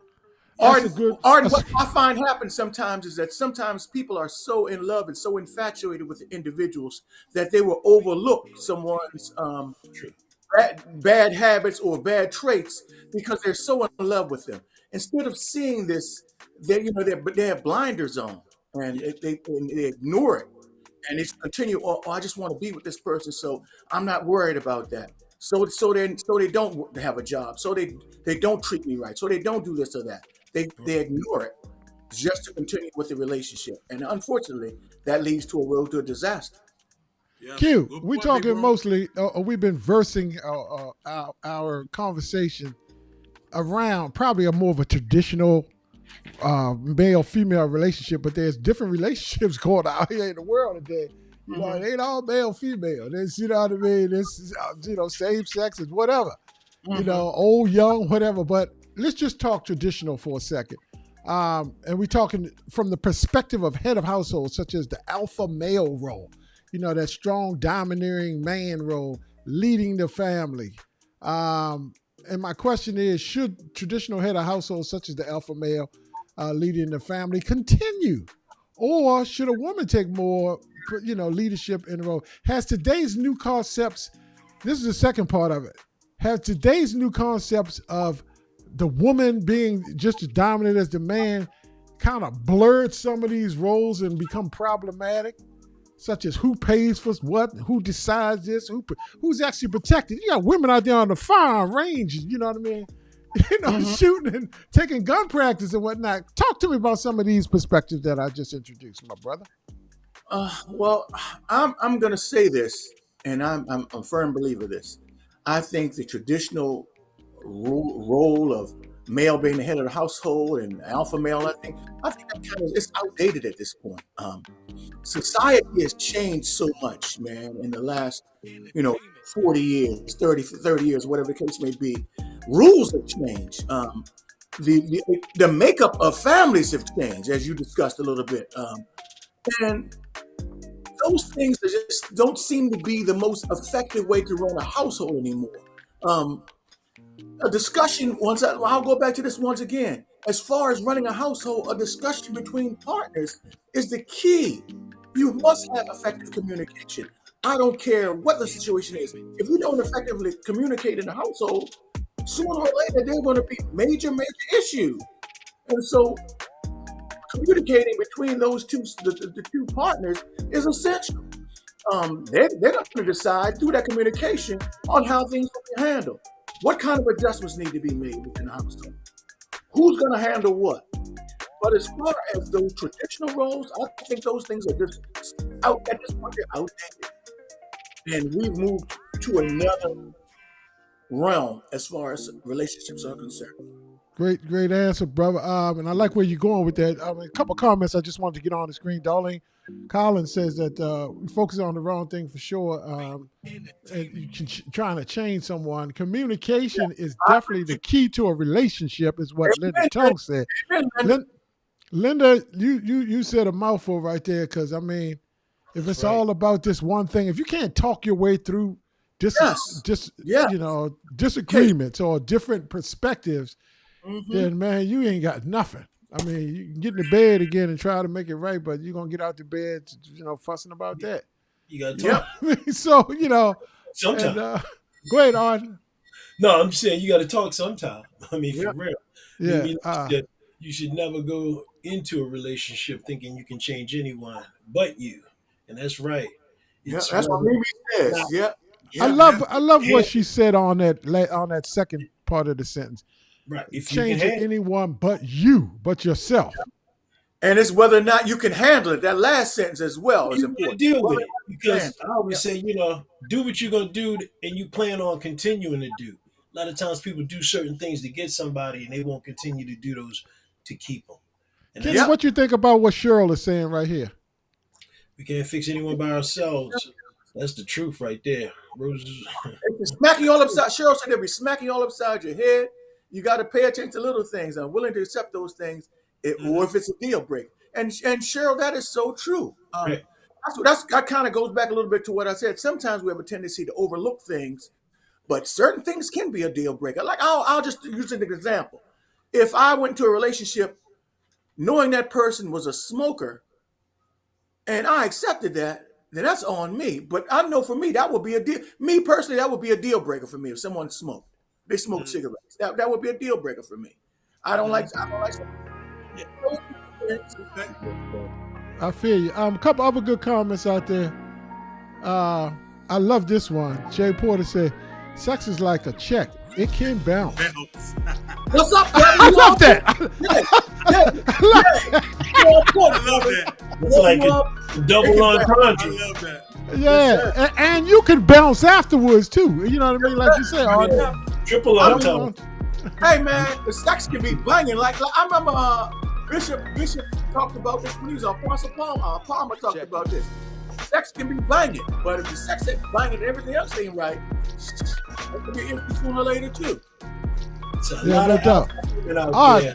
What I find happens sometimes is that sometimes people are so in love and so infatuated with individuals that they will overlook someone's bad habits or bad traits because they're so in love with them. Instead of seeing this, they have blinders on and they ignore it, and they continue. Oh, I just want to be with this person, so I'm not worried about that. So they don't have a job, so they don't treat me right, so they don't do this or that. They ignore it just to continue with the relationship. And unfortunately, that leads to a road to a disaster. Yeah. Q, we're talking mostly, we've been versing our conversation around probably a more of a traditional male-female relationship, but there's different relationships going out here in the world today. You know, it ain't all male-female. There's, you know what I mean? There's, same sex and whatever. You know, old, young, whatever. But let's just talk traditional for a second. And we're talking from the perspective of head of household, such as the alpha male role. that strong, domineering man role, leading the family. And my question is, should traditional head of household such as the alpha male leading the family continue? Or should a woman take more, leadership in the role? Has today's new concepts, this is the second part of it, have today's new concepts of the woman being just as dominant as the man kind of blurred some of these roles and become problematic? Such as who pays for what, who decides this, who's actually protected. You got women out there on the firearm range, you know what I mean? Shooting and taking gun practice and whatnot. Talk to me about some of these perspectives that I just introduced, my brother. Well, I'm going to say this, and I'm a firm believer of this. I think the traditional role of male being the head of the household and alpha male, I think that kind of it's outdated at this point. Society has changed so much, man, in the last, 40 years, 30 years, whatever the case may be. Rules have changed. The makeup of families have changed, as you discussed a little bit. And those things just don't seem to be the most effective way to run a household anymore. A discussion, I'll go back to this once again. As far as running a household, a discussion between partners is the key. You must have effective communication. I don't care what the situation is. If you don't effectively communicate in the household, sooner or later there are going to be major issues. And so communicating between those the two partners is essential. They're going to decide through that communication on how things will be handled. What kind of adjustments need to be made within the household? Who's going to handle what? But as far as those traditional roles, I think those things are just out at this point. They're outdated, and we've moved to another realm as far as relationships are concerned. Great answer, brother. And I like where you're going with that. A couple comments I just wanted to get on the screen. Darlene Collins says that we focus on the wrong thing for sure. And you can trying to change someone. Communication is definitely the key to a relationship, is what Linda Tong said. Linda, you said a mouthful right there, because if it's all about this one thing, if you can't talk your way through disagreements or different perspectives, then man, you ain't got nothing. You can get in the bed again and try to make it right, but you're gonna get out the bed, fussing about that. You gotta talk. So sometimes. Go ahead, Arden. No, I'm just saying you gotta talk sometime. For real. Yeah. You should never go into a relationship thinking you can change anyone but you, and that's right. That's what Mimi says. Yeah. I love what she said on that second part of the sentence. Right. If changing anyone but you, but yourself. And it's whether or not you can handle it. That last sentence as well is important. Deal with it, because I always say, do what you're gonna do, and you plan on continuing to do. A lot of times, people do certain things to get somebody, and they won't continue to do those to keep them. Kenny, what you think about what Cheryl is saying right here? We can't fix anyone by ourselves. That's the truth right there. Smacking you all upside. Cheryl said they'll be smacking you all upside your head. You got to pay attention to little things. I'm willing to accept those things, or if it's a deal break. And Cheryl, that is so true. That kind of goes back a little bit to what I said. Sometimes we have a tendency to overlook things, but certain things can be a deal breaker. Like I'll just use an example. If I went into a relationship knowing that person was a smoker, and I accepted that, then that's on me. But I know for me, that would be a deal. Me personally, that would be a deal breaker for me if someone smoked. They smoke cigarettes. That would be a deal breaker for me. I don't like. I feel you. A couple other good comments out there. I love this one. Jay Porter said, "Sex is like a check. It can bounce." What's up? I love that. I love that. It's like a double entendre. I love that. Yeah, and you can bounce afterwards too. You know what I mean? Like you said, triple entendre. Hey man, the sex can be banging. Like I remember Bishop talked about this when he was on Apostle Palmer talked about this. Sex can be banging, but if the sex ain't banging and everything else ain't right, it can be empty sooner or later too. Yeah, no doubt. All right,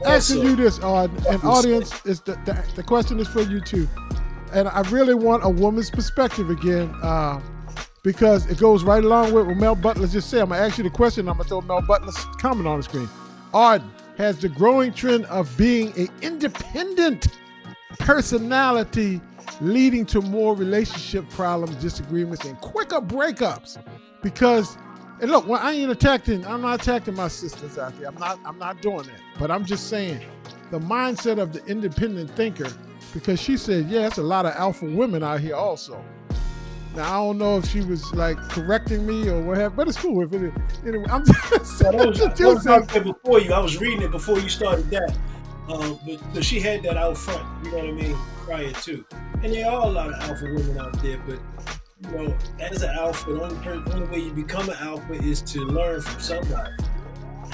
asking you this, and audience, is the question is for you too. and I really want a woman's perspective again, because it goes right along with what Mel Butler just said. I'm going to ask you the question. I'm going to throw Mel Butler's comment on the screen. Arden, has the growing trend of being an independent personality leading to more relationship problems, disagreements, and quicker breakups? Because, and look, when I'm not attacking my sisters out there. I'm not doing that. But I'm just saying, the mindset of the independent thinker, because she said, yeah, it's a lot of alpha women out here also. Now, I don't know if she was like correcting me or whatever, but it's cool. If it is. Anyway, I'm just saying. I was out there before you. I was reading it before you started that. But she had that out front, you know what I mean, prior to. And there are a lot of alpha women out there, but, you know, as an alpha, the only way you become an alpha is to learn from somebody.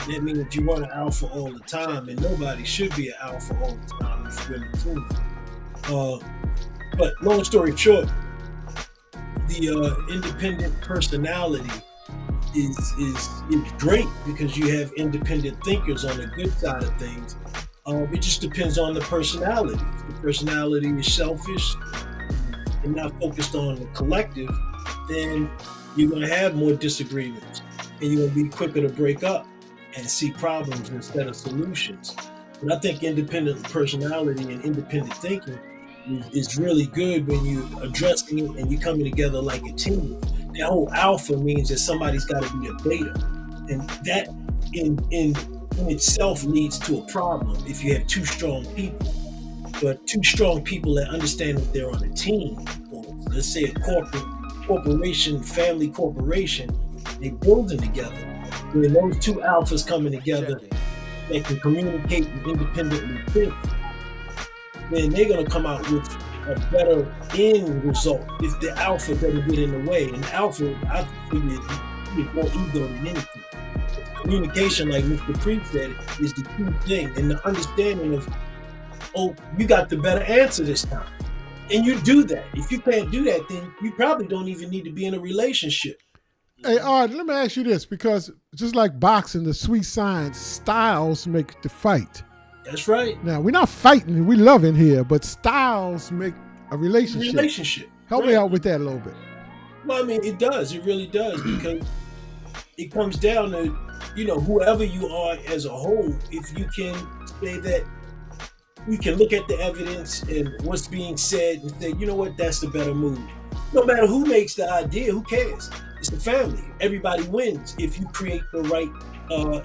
That means that you want an alpha all the time, and nobody should be an alpha all the time if you're in the team. But long story short, the independent personality is great because you have independent thinkers on the good side of things. It just depends on the personality. If the personality is selfish and not focused on the collective, then you're going to have more disagreements and you're going to be quicker to break up and see problems instead of solutions. But I think independent personality and independent thinking is really good when you're addressing it and you're coming together like a team. The whole alpha means that somebody's got to be a beta, and that in itself leads to a problem if you have two strong people. But two strong people that understand that they're on a team, or let's say a corporation, family corporation, they building together. When those two alphas coming together, they can communicate and independently think, then they're going to come out with a better end result if the alpha doesn't get in the way. And alpha, I figure, is more ego than anything. Communication, like Mr. Preet said, is the key thing. And the understanding of, oh, you got the better answer this time. And you do that. If you can't do that, then you probably don't even need to be in a relationship. Hey, Art, let me ask you this, because just like boxing, the sweet science, styles make the fight. That's right. Now, we're not fighting, we loving here, but styles make a relationship. Help me out with that a little bit. Well, I mean, it does. It really does, because it comes down to, you know, whoever you are as a whole, if you can say that you can look at the evidence and what's being said and say, you know what, that's the better move. No matter who makes the idea, who cares? It's the family. Everybody wins if you create the right,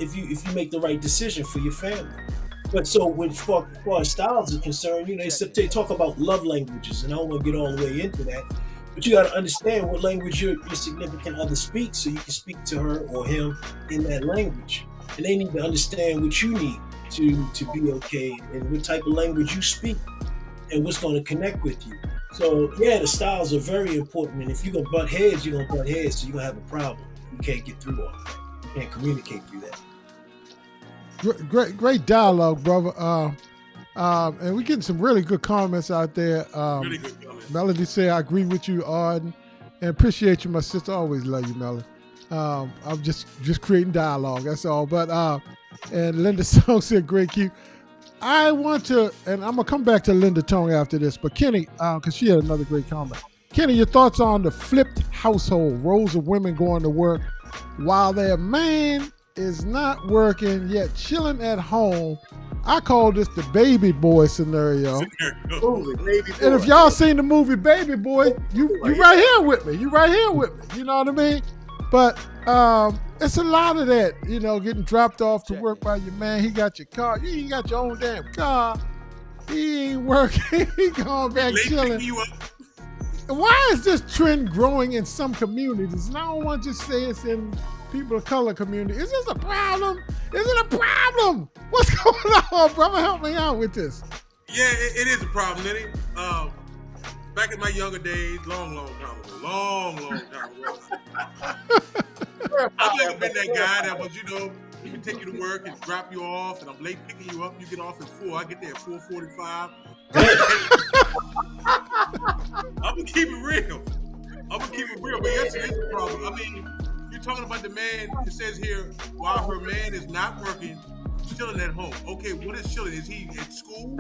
if you make the right decision for your family. But so, as far as styles are concerned, you know, they talk about love languages, and I don't want to get all the way into that. But you got to understand what language your significant other speaks, so you can speak to her or him in that language. And they need to understand what you need to be okay, and what type of language you speak, and what's going to connect with you. So yeah, the styles are very important. And if you're gonna butt heads, you're gonna butt heads, so you're gonna have a problem. You can't get through all of that. You can't communicate through that. Great dialogue, brother. And we're getting some really good comments out there. Really good comments. Melody said, I agree with you, Arden, and appreciate you, my sister. Always love you, Melody. I'm just creating dialogue, that's all. But and Linda Song said, great cue. I want to, and I'm gonna come back to Linda Tong after this, but Kenny, because she had another great comment. Kenny, your thoughts on the flipped household, roles of women going to work while their man is not working yet chilling at home. I call this the baby boy scenario. And if y'all seen the movie Baby Boy, you right here with me. You right here with me. You know what I mean? But it's a lot of that, you know, getting dropped off to work by your man. He got your car. You ain't got your own damn car. He ain't working. He going back chilling. Why is this trend growing in some communities? And I don't want to just say it's in people of color community. Is this a problem? Is it a problem? What's going on, brother? Help me out with this. Yeah, it is a problem, Lenny. Back in my younger days, long time ago. I've never been that guy that was, you know, he can take you to work and drop you off, and I'm late picking you up. You get off at 4. I get there at 4:45. I'm gonna keep it real. But yes, it is a problem. I mean, you're talking about the man. It says here, while her man is not working, chilling at home. Okay, what is chilling? Is he at school?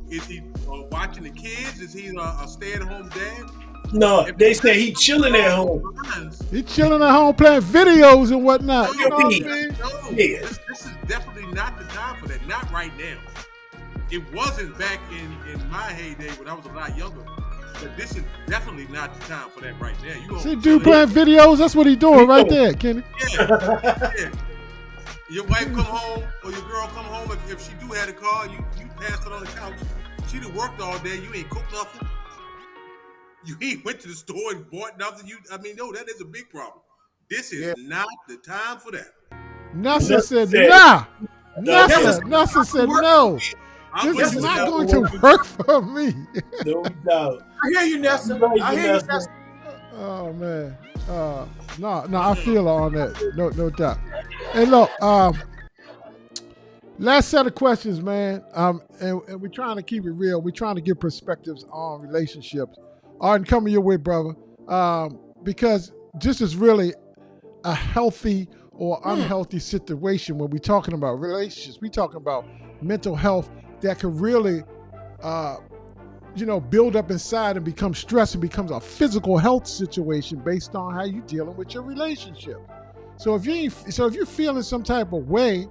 Is he watching the kids? Is he a stay-at-home dad? No, they say he chilling at home. He chilling at home playing videos and whatnot. No, You know what I mean? no. Yeah. This is definitely not the time for that. Not right now. It wasn't back in my heyday when I was a lot younger. But this is definitely not the time for that right now. You See, dude playing videos. That's what he doing right there, Kenny. Yeah. Your wife come home or your girl come home. If she do have a car, you pass it on the couch. She done worked all day. You ain't cooked nothing. You ain't went to the store and bought nothing. No, that is a big problem. This is not the time for that. Nessa said, nah. Nessa said, no. This is not going to work for me. No doubt. I hear you, Nessa. I hear you, Nessa. Oh, man. No, I feel her on that. No doubt. Hey, look, last set of questions, man. And we're trying to keep it real. We're trying to give perspectives on relationships. And coming your way, brother. Because this is really a healthy or unhealthy situation when we're talking about relationships. We're talking about mental health that can really, build up inside and become stress and becomes a physical health situation based on how you're dealing with your relationship. So if you're feeling some type of way,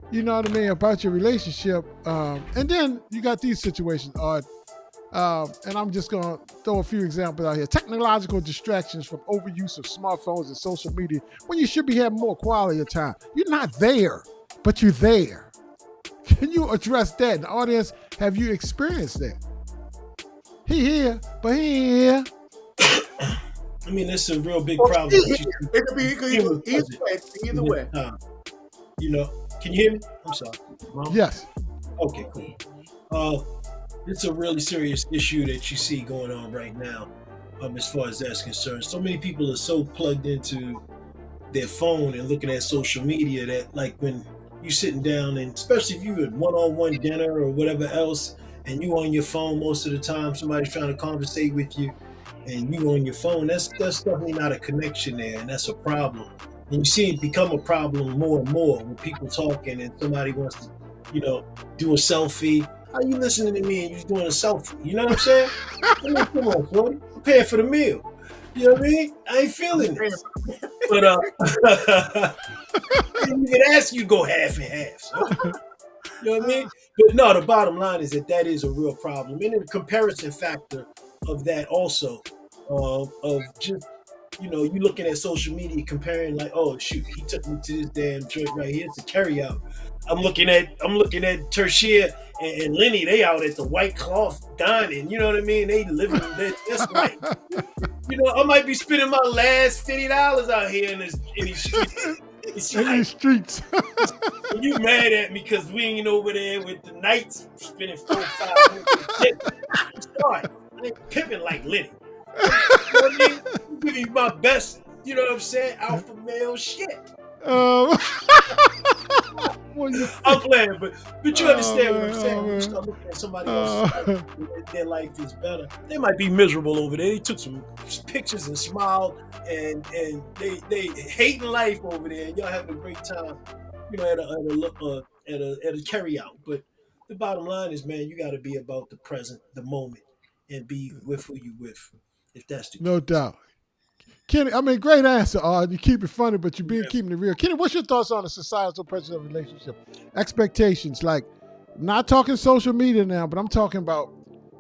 you know what I mean, about your relationship, and then you got these situations, and I'm just going to throw a few examples out here. Technological distractions from overuse of smartphones and social media when you should be having more quality of time. You're not there, but you're there. Can you address that? In the audience, have you experienced that? He here, but he ain't here. I mean, that's a real big problem. It could be either way. Can you hear me? I'm sorry. Mom? Yes. Okay, cool. It's a really serious issue that you see going on right now, as far as that's concerned. So many people are so plugged into their phone and looking at social media that, like, when you sitting down, and especially if you at one-on-one dinner or whatever else, and you on your phone most of the time, somebody's trying to conversate with you, and you on your phone, that's definitely not a connection there, and that's a problem. And you see it become a problem more and more when people talking and somebody wants to, do a selfie. How you listening to me and you doing a selfie? You know what I'm saying? Come on, buddy. I'm paying for the meal. You know what I mean? I ain't feeling this. But I didn't even ask you to go half and half. So. You know what I mean? But no, the bottom line is that is a real problem. And the comparison factor of that also, of just, you looking at social media comparing like, oh shoot, he took me to this damn joint right here. It's a carry out. I'm looking at Tertia and Lenny. They out at the White Cloth dining. You know what I mean? They living that's life. I might be spending my last $50 out here in these streets. And you mad at me because we ain't over there with the Knights spending $4-500. I'm sorry, I ain't pimping like Lenny. You know what I mean? I'm giving you my best. You know what I'm saying? Alpha male shit. I'm playing, but you understand what I'm saying. When you start looking at somebody else, their life is better. They might be miserable over there. They took some pictures and smiled, and they hating life over there. And y'all having a great time, at a carry out. But the bottom line is, man, you got to be about the present, the moment, and be with who you with. If that's the no doubt. Kenny, I mean, great answer. You keep it funny, but you're keeping it real. Kenny, what's your thoughts on the societal pressure of relationship expectations? Like, not talking social media now, but I'm talking about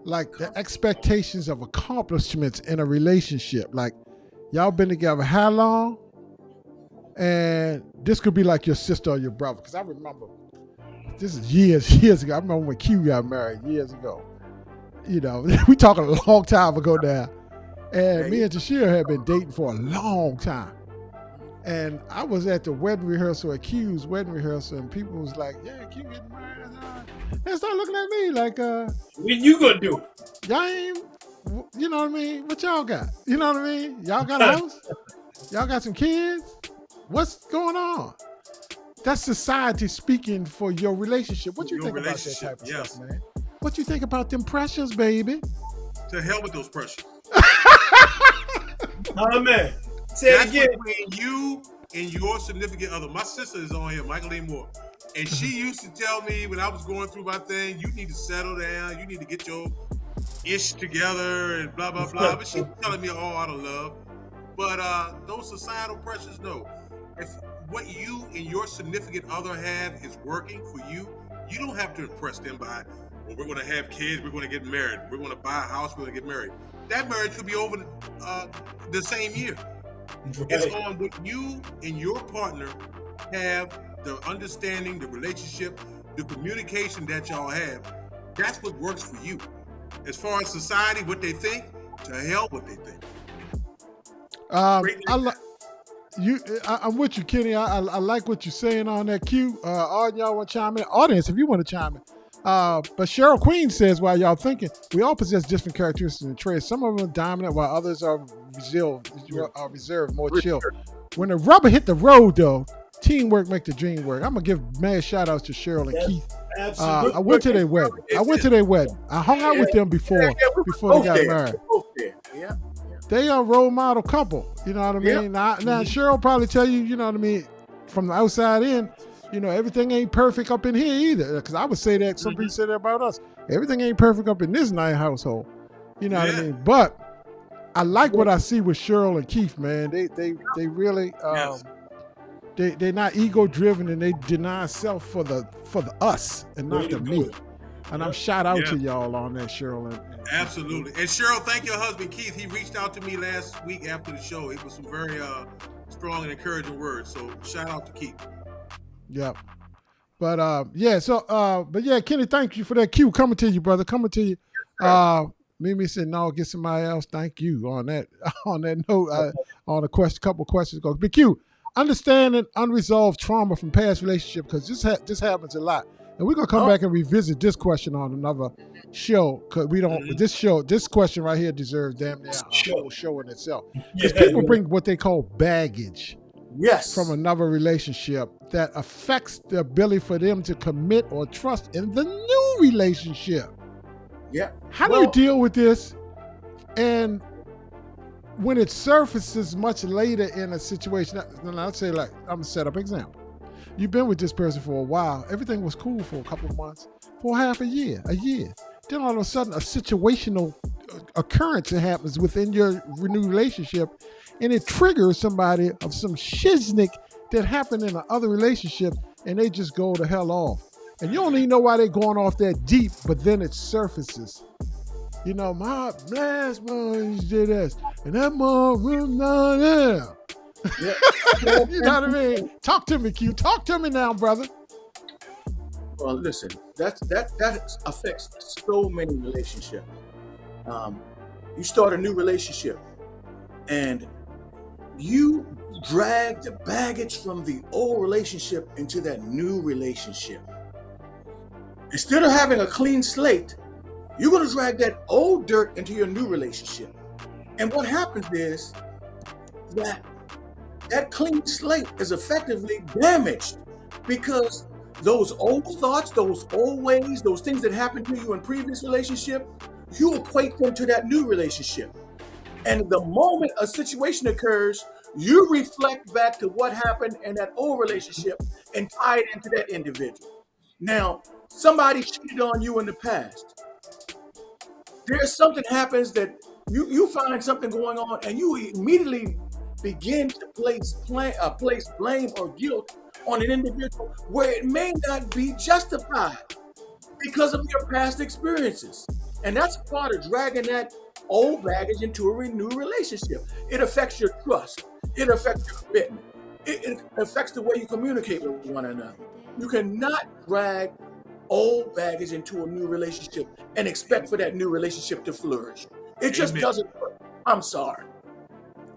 like the expectations of accomplishments in a relationship. Like, y'all been together how long? And this could be like your sister or your brother. Because I remember, this is years ago. I remember when Q got married years ago. We talking a long time ago now. And me and Tashira had been dating for a long time. And I was at the wedding rehearsal, at Q's wedding rehearsal, and people was like, yeah, Q getting married. They start looking at me like, when you gonna do it? Y'all ain't, you know what I mean? What y'all got? You know what I mean? Y'all got a house? Y'all got some kids? What's going on? That's society speaking for your relationship. What you think about that type of stuff, man? What you think about them pressures, baby? To hell with those pressures. Oh man, say it again. Between you and your significant other. My sister is on here, Michael A. Moore. And she used to tell me when I was going through my thing, you need to settle down. You need to get your ish together and blah, blah, blah. But she was telling me all out of love. But those societal pressures, no. If what you and your significant other have is working for you, you don't have to impress them by, well, we're going to have kids, we're going to get married, we're going to buy a house, we're going to get married. That marriage could be over the same year. Right. It's on what you and your partner have, the understanding, the relationship, the communication that y'all have. That's what works for you. As far as society, what they think, to hell what they think. I'm with you, Kenny. I like what you're saying on that Q. All y'all want to chime in? Audience, if you want to chime in. But Cheryl Queen says, while y'all thinking, we all possess different characteristics and traits. Some of them are dominant, while others are reserved, more chill. When the rubber hit the road, though, teamwork make the dream work. I'm gonna give mad shout outs to Cheryl and Keith. Absolutely. I went to their wedding. I hung out with them before they got married. Yeah. They are a role model couple. You know what I mean? Now Cheryl probably tell you, you know what I mean, from the outside in, you know, everything ain't perfect up in here either. Because I would say that, some people say that about us. Everything ain't perfect up in this nice household. You know what I mean? But I like what I see with Cheryl and Keith, man. They really they're not ego driven, and they deny self for the us and not the me. And I'm shout out to y'all on that, Cheryl. Absolutely. And Cheryl, thank your husband, Keith. He reached out to me last week after the show. It was some very strong and encouraging words. So shout out to Keith. Yep. But Kenny, thank you for that cue. Coming to you, brother. Coming to you. Mimi said, no, get somebody else. Thank you on that note. On a couple questions ago. But Q, understanding unresolved trauma from past relationship, because this happens a lot. And we're gonna come back and revisit this question on another show, because we don't. This question right here deserves damn near a whole show in itself. Because people bring what they call baggage, from another relationship that affects the ability for them to commit or trust in the new relationship. Yeah. How do you deal with this? And when it surfaces much later in a situation, I'll say, like, I'm gonna set up an example. You've been with this person for a while. Everything was cool for a couple of months, for half a year. Then all of a sudden, a situational occurrence that happens within your renewed relationship, and it triggers somebody of some shiznick that happened in another relationship, and they just go the hell off. And you don't even know why they're going off that deep, but then it surfaces. You know, my last mom did this, and that mom was not there. You know what I mean? Talk to me, Q. Talk to me now, brother. Well, listen, that affects so many relationships. You start a new relationship, and you drag the baggage from the old relationship into that new relationship. Instead of having a clean slate, you're going to drag that old dirt into your new relationship. And what happens is that clean slate is effectively damaged, because those old thoughts, those old ways, those things that happened to you in previous relationship, you equate them to that new relationship. And the moment a situation occurs, you reflect back to what happened in that old relationship and tie it into that individual. Now, somebody cheated on you in the past. There's something happens that you find something going on, and you immediately begin to place blame or guilt on an individual where it may not be justified because of your past experiences. And that's part of dragging that old baggage into a new relationship. It affects your trust. It affects your commitment. It affects the way you communicate with one another. You cannot drag old baggage into a new relationship and expect for that new relationship to flourish. It just doesn't work. I'm sorry.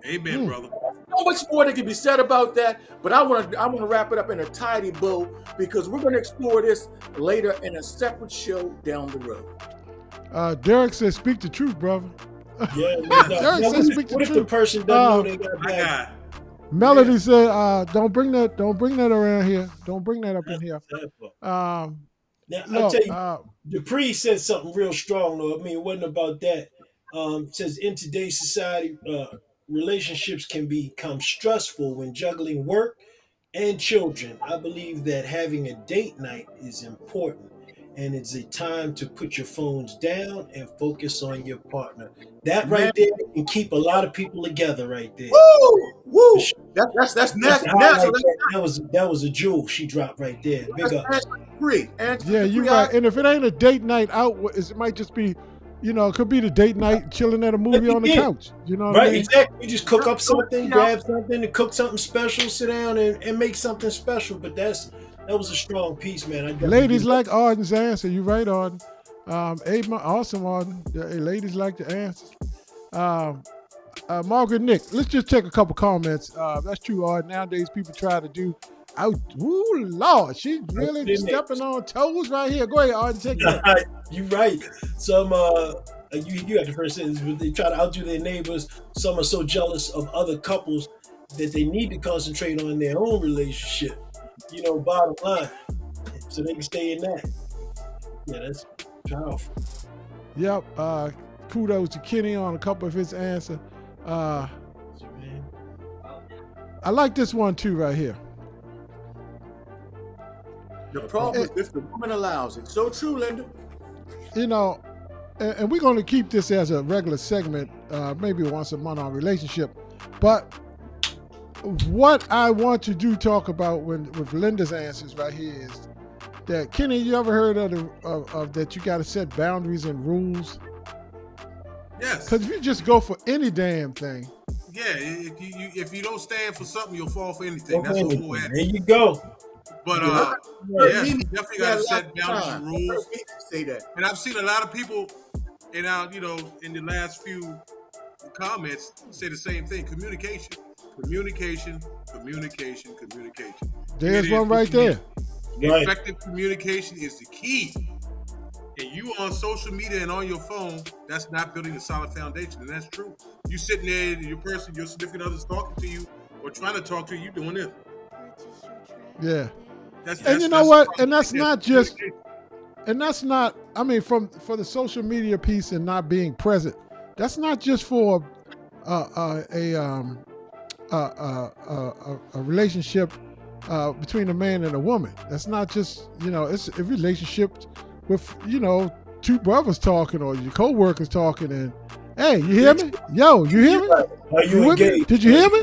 Amen, brother. So much more that can be said about that, but I want to wrap it up in a tidy bow, because we're going to explore this later in a separate show down the road. Derek says, "Speak the truth, brother." Yeah, Derek says, "Speak the what truth." if the person doesn't know they got baggage? Melody said, "Don't bring that around here. Don't bring that up in here." Now, I'll tell you, Dupree said something real strong, though. I mean, it wasn't about that. Says in today's society, relationships can become stressful when juggling work, and children, I believe that having a date night is important. And it's a time to put your phones down and focus on your partner. That Man. right there can keep a lot of people together right there. Woo! Woo! For sure. That's Just to natural. highlight that was a jewel she dropped right there. Big up. Yeah, you're right. And if it ain't a date night out, it might just be, it could be the date night chilling at a movie on the couch. You know what I Right, mean? exactly. You just cook up something, grab something, and cook something special, sit down and make something special. But that was a strong piece, man. I definitely Ladies do. like Arden's answer. You right, Arden. Awesome, Arden. Ladies like the answers. Margaret Nick, let's just take a couple comments. That's true, Arden. Nowadays, people try to do out. Ooh, Lord, she's really stepping on toes right here. Go ahead, Arden. Take that. You're right. Some you got the first sentence, but they try to outdo their neighbors. Some are so jealous of other couples that they need to concentrate on their own relationship. Bottom line, so they can stay in that. Yeah, that's powerful. Yep. Kudos to Kenny on a couple of his answers. I like this one too right here. The problem is if the woman allows it. So true, Linda. And we're going to keep this as a regular segment, maybe once a month on relationship. But what I want to talk about with Linda's answers right here is that, Kenny, you ever heard of that you got to set boundaries and rules? Yes. Because if you just go for any damn thing. Yeah, if you don't stand for something, you'll fall for anything. That's the whole attitude. There you go. But yes, you definitely got to set boundaries and rules. Say that. And I've seen a lot of people in the last few comments say the same thing. Communication. There's one right there. Effective communication is the key. And you on social media and on your phone, that's not building a solid foundation. And that's true. You sitting there, your significant other's talking to you or trying to talk to you, doing this. Yeah. And you know what? And that's not just, I mean, for the social media piece and not being present, that's not just for a relationship between a man and a woman. That's not just, it's a relationship with, two brothers talking or your co-workers talking and, hey, you hear me? Yo, you hear me? Are you with me? engaged? Did you hear me?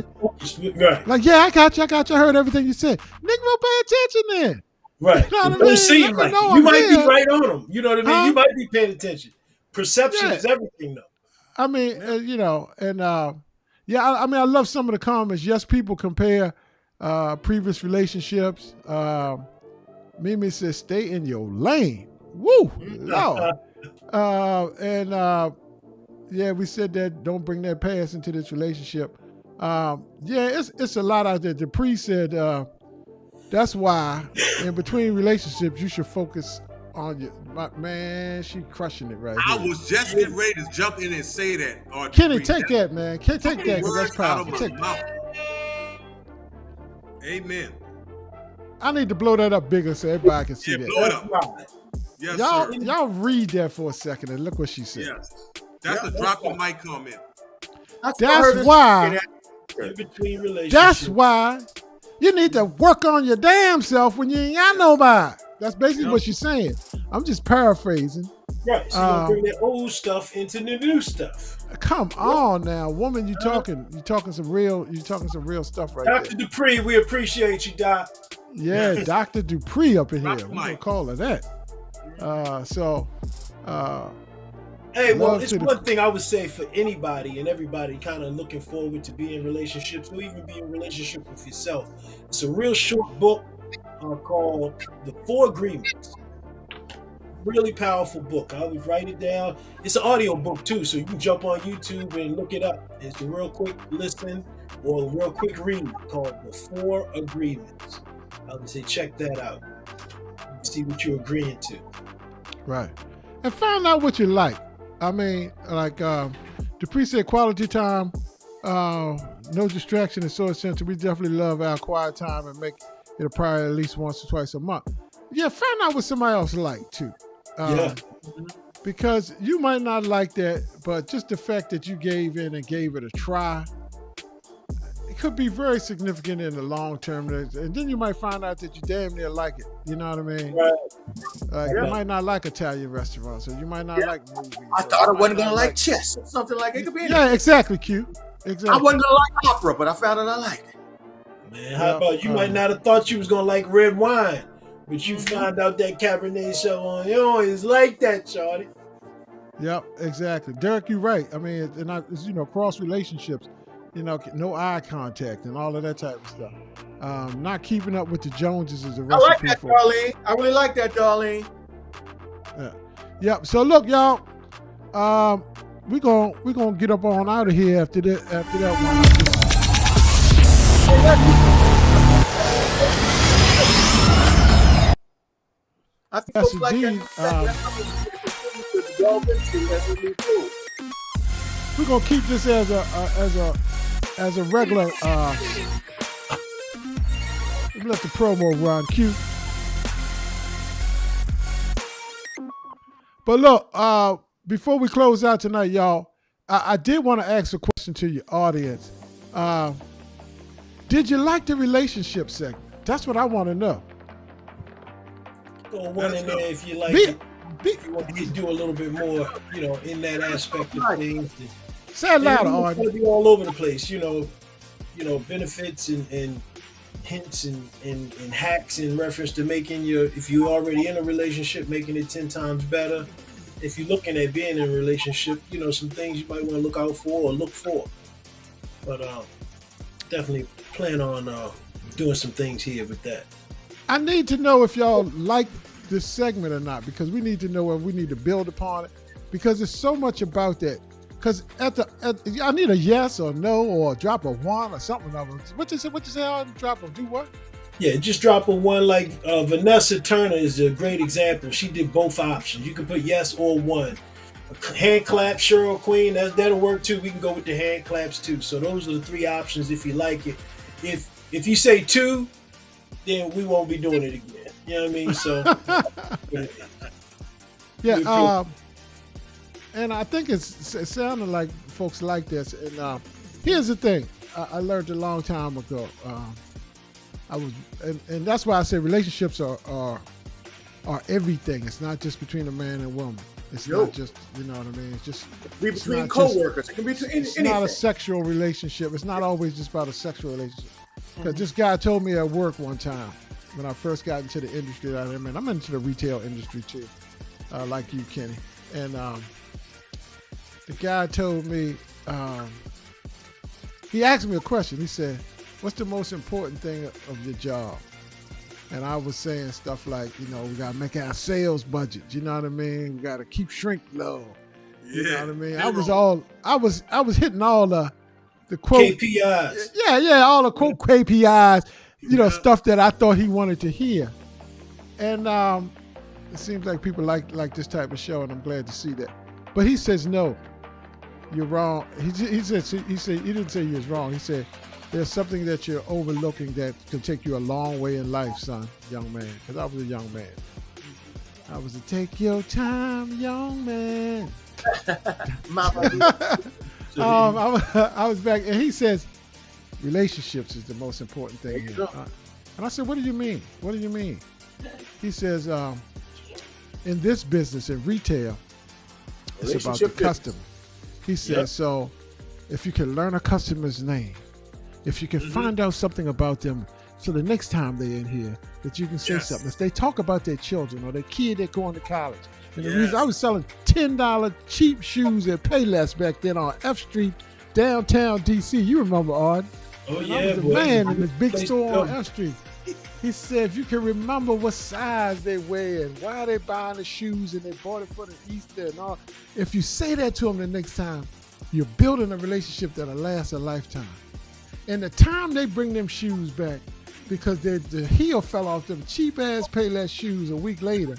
Right. Like, yeah, I got you. I heard everything you said. Nigga, don't pay attention then. Right. You know what I Don't mean? seem like it. You might be right on them. You know what I mean? Huh? You might be paying attention. Perception is everything, though. I mean, I mean, I love some of the comments. Yes, people compare previous relationships. Mimi says, stay in your lane. Woo! Lord. Yeah, we said that don't bring that past into this relationship. It's a lot out there. Dupree said that's why in between relationships you should focus on your man. She crushing it right I here. was just getting ready to jump in and say that. Kenny, take that, man. Take that because that's powerful. Take that. Amen. I need to blow that up bigger so everybody can see that. Blow it up. Yes, y'all read that for a second and look what she said. Yes. That's a drop the mic comment. That's why. In between relationships. That's why you need to work on your damn self when you ain't got nobody. That's basically what she's saying. I'm just paraphrasing. Right. So you bring that old stuff into the new stuff. Come on now, woman. You talking some real stuff right there. Dr. Dupree, we appreciate you, Doc. Yeah, Dr. Dupree up in here. We're gonna call her that. Hey, well, it's one thing I would say for anybody and everybody kind of looking forward to be in relationships or even be in a relationship with yourself. It's a real short book called The 4 Agreements. Really powerful book. I would write it down. It's an audio book too, so you can jump on YouTube and look it up. It's a real quick listen or a real quick read called The 4 Agreements. I would say check that out. See what you're agreeing to. Right. And find out what you like. I mean, like Dupree said, quality time, no distraction is so essential. We definitely love our quiet time and make it a priority at least once or twice a month. Yeah, find out what somebody else like too. Because you might not like that, but just the fact that you gave in and gave it a try. could be very significant in the long term, and then you might find out that you damn near like it. You know what I mean? Right. You might not like Italian restaurants, or you might not like movies. I thought I wasn't gonna like chess or something like it. Could be anything. Yeah, exactly, Q. Exactly. I wasn't gonna like opera, but I found out I liked it. Man, how about you might not have thought you was gonna like red wine, but you find out that Cabernet Sauvignon is like that, shawty. Yep, exactly. Derek, you're right. I mean, it's cross relationships, no eye contact and all of that type of stuff. Not keeping up with the Joneses is a recipe I like that, for. Darlene. I really like that, Darlene. Yeah. Yep. So look, y'all, we gonna get up on out of here after that one. I think folks like we're gonna keep this as a regular. Let the promo run, Q. But look, before we close out tonight, y'all, I did want to ask a question to your audience. Did you like the relationship segment? That's what I want to know. Throw one in there if you like it. If you want to do a little bit more, in that aspect of things. Say it louder, It's going to be all over the place, benefits and hints and hacks in reference to making if you're already in a relationship, making it 10 times better. If you're looking at being in a relationship, some things you might want to look out for or look for. But definitely plan on doing some things here with that. I need to know if y'all like this segment or not, because we need to know if we need to build upon it, because there's so much about that. Because I need a yes or no or drop a one or something. What you say? I'll drop a do what? Yeah, just drop a one. Like Vanessa Turner is a great example. She did both options. You can put yes or one. Hand clap, Cheryl Queen, that'll work too. We can go with the hand claps too. So those are the three options if you like it. If you say two, then we won't be doing it again. You know what I mean? So yeah, and I think it sounded like folks like this. And here's the thing: I learned a long time ago. And that's why I say relationships are everything. It's not just between a man and woman. It's not just, you know what I mean? It's just between co-workers. It can be anything. It's not a sexual relationship. It's not always just about a sexual relationship. Because this guy told me at work one time when I first got into the industry that I'm in. I'm into the retail industry too, like you, Kenny. And the guy told me, he asked me a question. He said, "What's the most important thing of your job?" And I was saying stuff like, we got to make our sales budget. You know what I mean? We got to keep shrink low. You know what I mean? I was hitting all the quote KPIs. Yeah, all the quote KPIs, stuff that I thought he wanted to hear. And it seems like people like this type of show, and I'm glad to see that. But he says, no, you're wrong. He said he didn't say he was wrong. He said, there's something that you're overlooking that can take you a long way in life, son, young man. Because I was a young man. I was a take your time, young man. I was back, and he says, relationships is the most important thing here. And I said, what do you mean? What do you mean? He says, in this business, in retail, it's about the customer. He says, so if you can learn a customer's name, if you can find out something about them, so the next time they're in here, that you can say something. If they talk about their children or their kid that's going to college. And the reason I was selling $10 cheap shoes at Payless back then on F Street, downtown DC. You remember, Ard? Oh, and I was the man in this big store on F Street. He said, if you can remember what size they wear and why they buying the shoes and they bought it for the Easter and all, if you say that to them the next time, you're building a relationship that'll last a lifetime. And the time they bring them shoes back, because the heel fell off them cheap-ass Payless shoes a week later,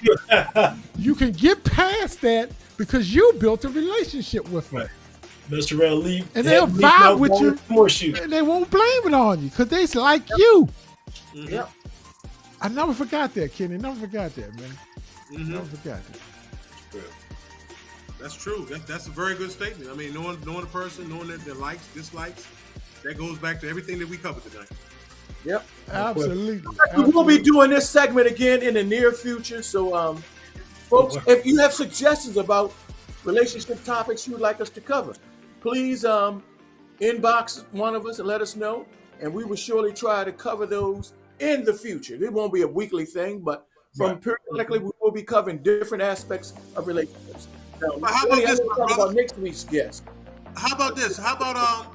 you can get past that because you built a relationship with them. Mr. Around leave, and they'll vibe with you, more shoes. And they won't blame it on you because they like you. Yep. I never forgot that, Kenny. Never forgot that, man. Never forgot that. That's true. That's a very good statement. I mean, knowing the person, knowing their likes, dislikes, that goes back to everything that we covered tonight. Yep. Absolutely. We will be doing this segment again in the near future. So, folks, if you have suggestions about relationship topics you would like us to cover, please inbox one of us and let us know. And we will surely try to cover those in the future. It won't be a weekly thing, but periodically we will be covering different aspects of relationships. Now, But how about this, talk about next week's guest? How about this? How about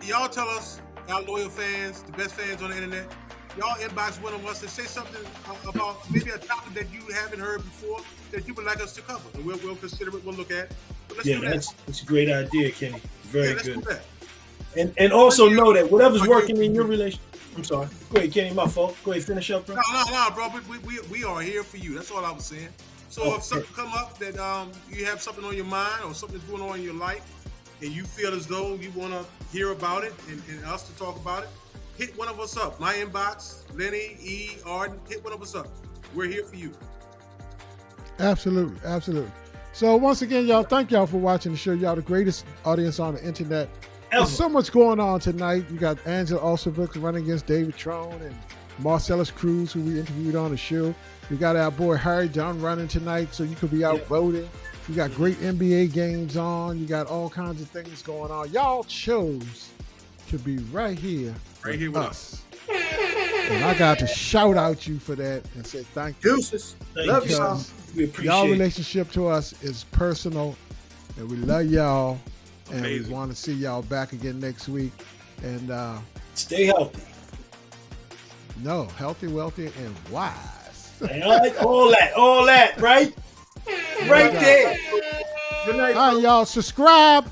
y'all tell us, our loyal fans, the best fans on the internet, y'all inbox one of us and say something about maybe a topic that you haven't heard before that you would like us to cover, and we'll consider it. We'll look at it. But let's do that. That's a great idea, Kenny. Very let's good. do that. And also know that whatever's working in your relationship. I'm sorry. Go ahead, Kenny. My fault. Go ahead, finish up, bro. No, bro. We are here for you. That's all I was saying. So if something come up that you have something on your mind or something's going on in your life, and you feel as though you want to hear about it and us to talk about it, hit one of us up. My inbox, Lenny, E, Arden, hit one of us up. We're here for you. Absolutely, absolutely. So once again, y'all, thank y'all for watching the show. Y'all the greatest audience on the internet. There's so much going on tonight. You got Angela Alsobrooks running against David Trone and Marcellus Cruz, who we interviewed on the show. We got our boy Harry Dunn running tonight, so you could be out voting. You got great NBA games on. You got all kinds of things going on. Y'all chose to be right here with us. And I got to shout out you for that and say thank you. Deuces. Love y'all. We appreciate y'all relationship to us is personal, and we love y'all. And we want to see y'all back again next week. And stay healthy. No, healthy, wealthy, and wise. all that, right? Right there. Good night. All right, y'all. Subscribe.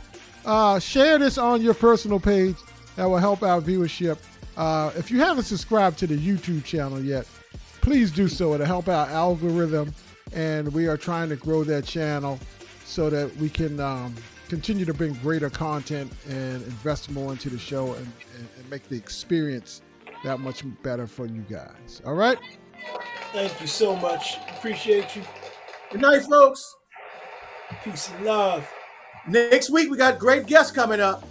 Share this on your personal page. That will help our viewership. If you haven't subscribed to the YouTube channel yet, please do so. It'll help our algorithm. And we are trying to grow that channel so that we can continue to bring greater content and invest more into the show and make the experience that much better for you guys. All right? Thank you so much. Appreciate you. Good night, folks. Peace and love. Next week, we got great guests coming up.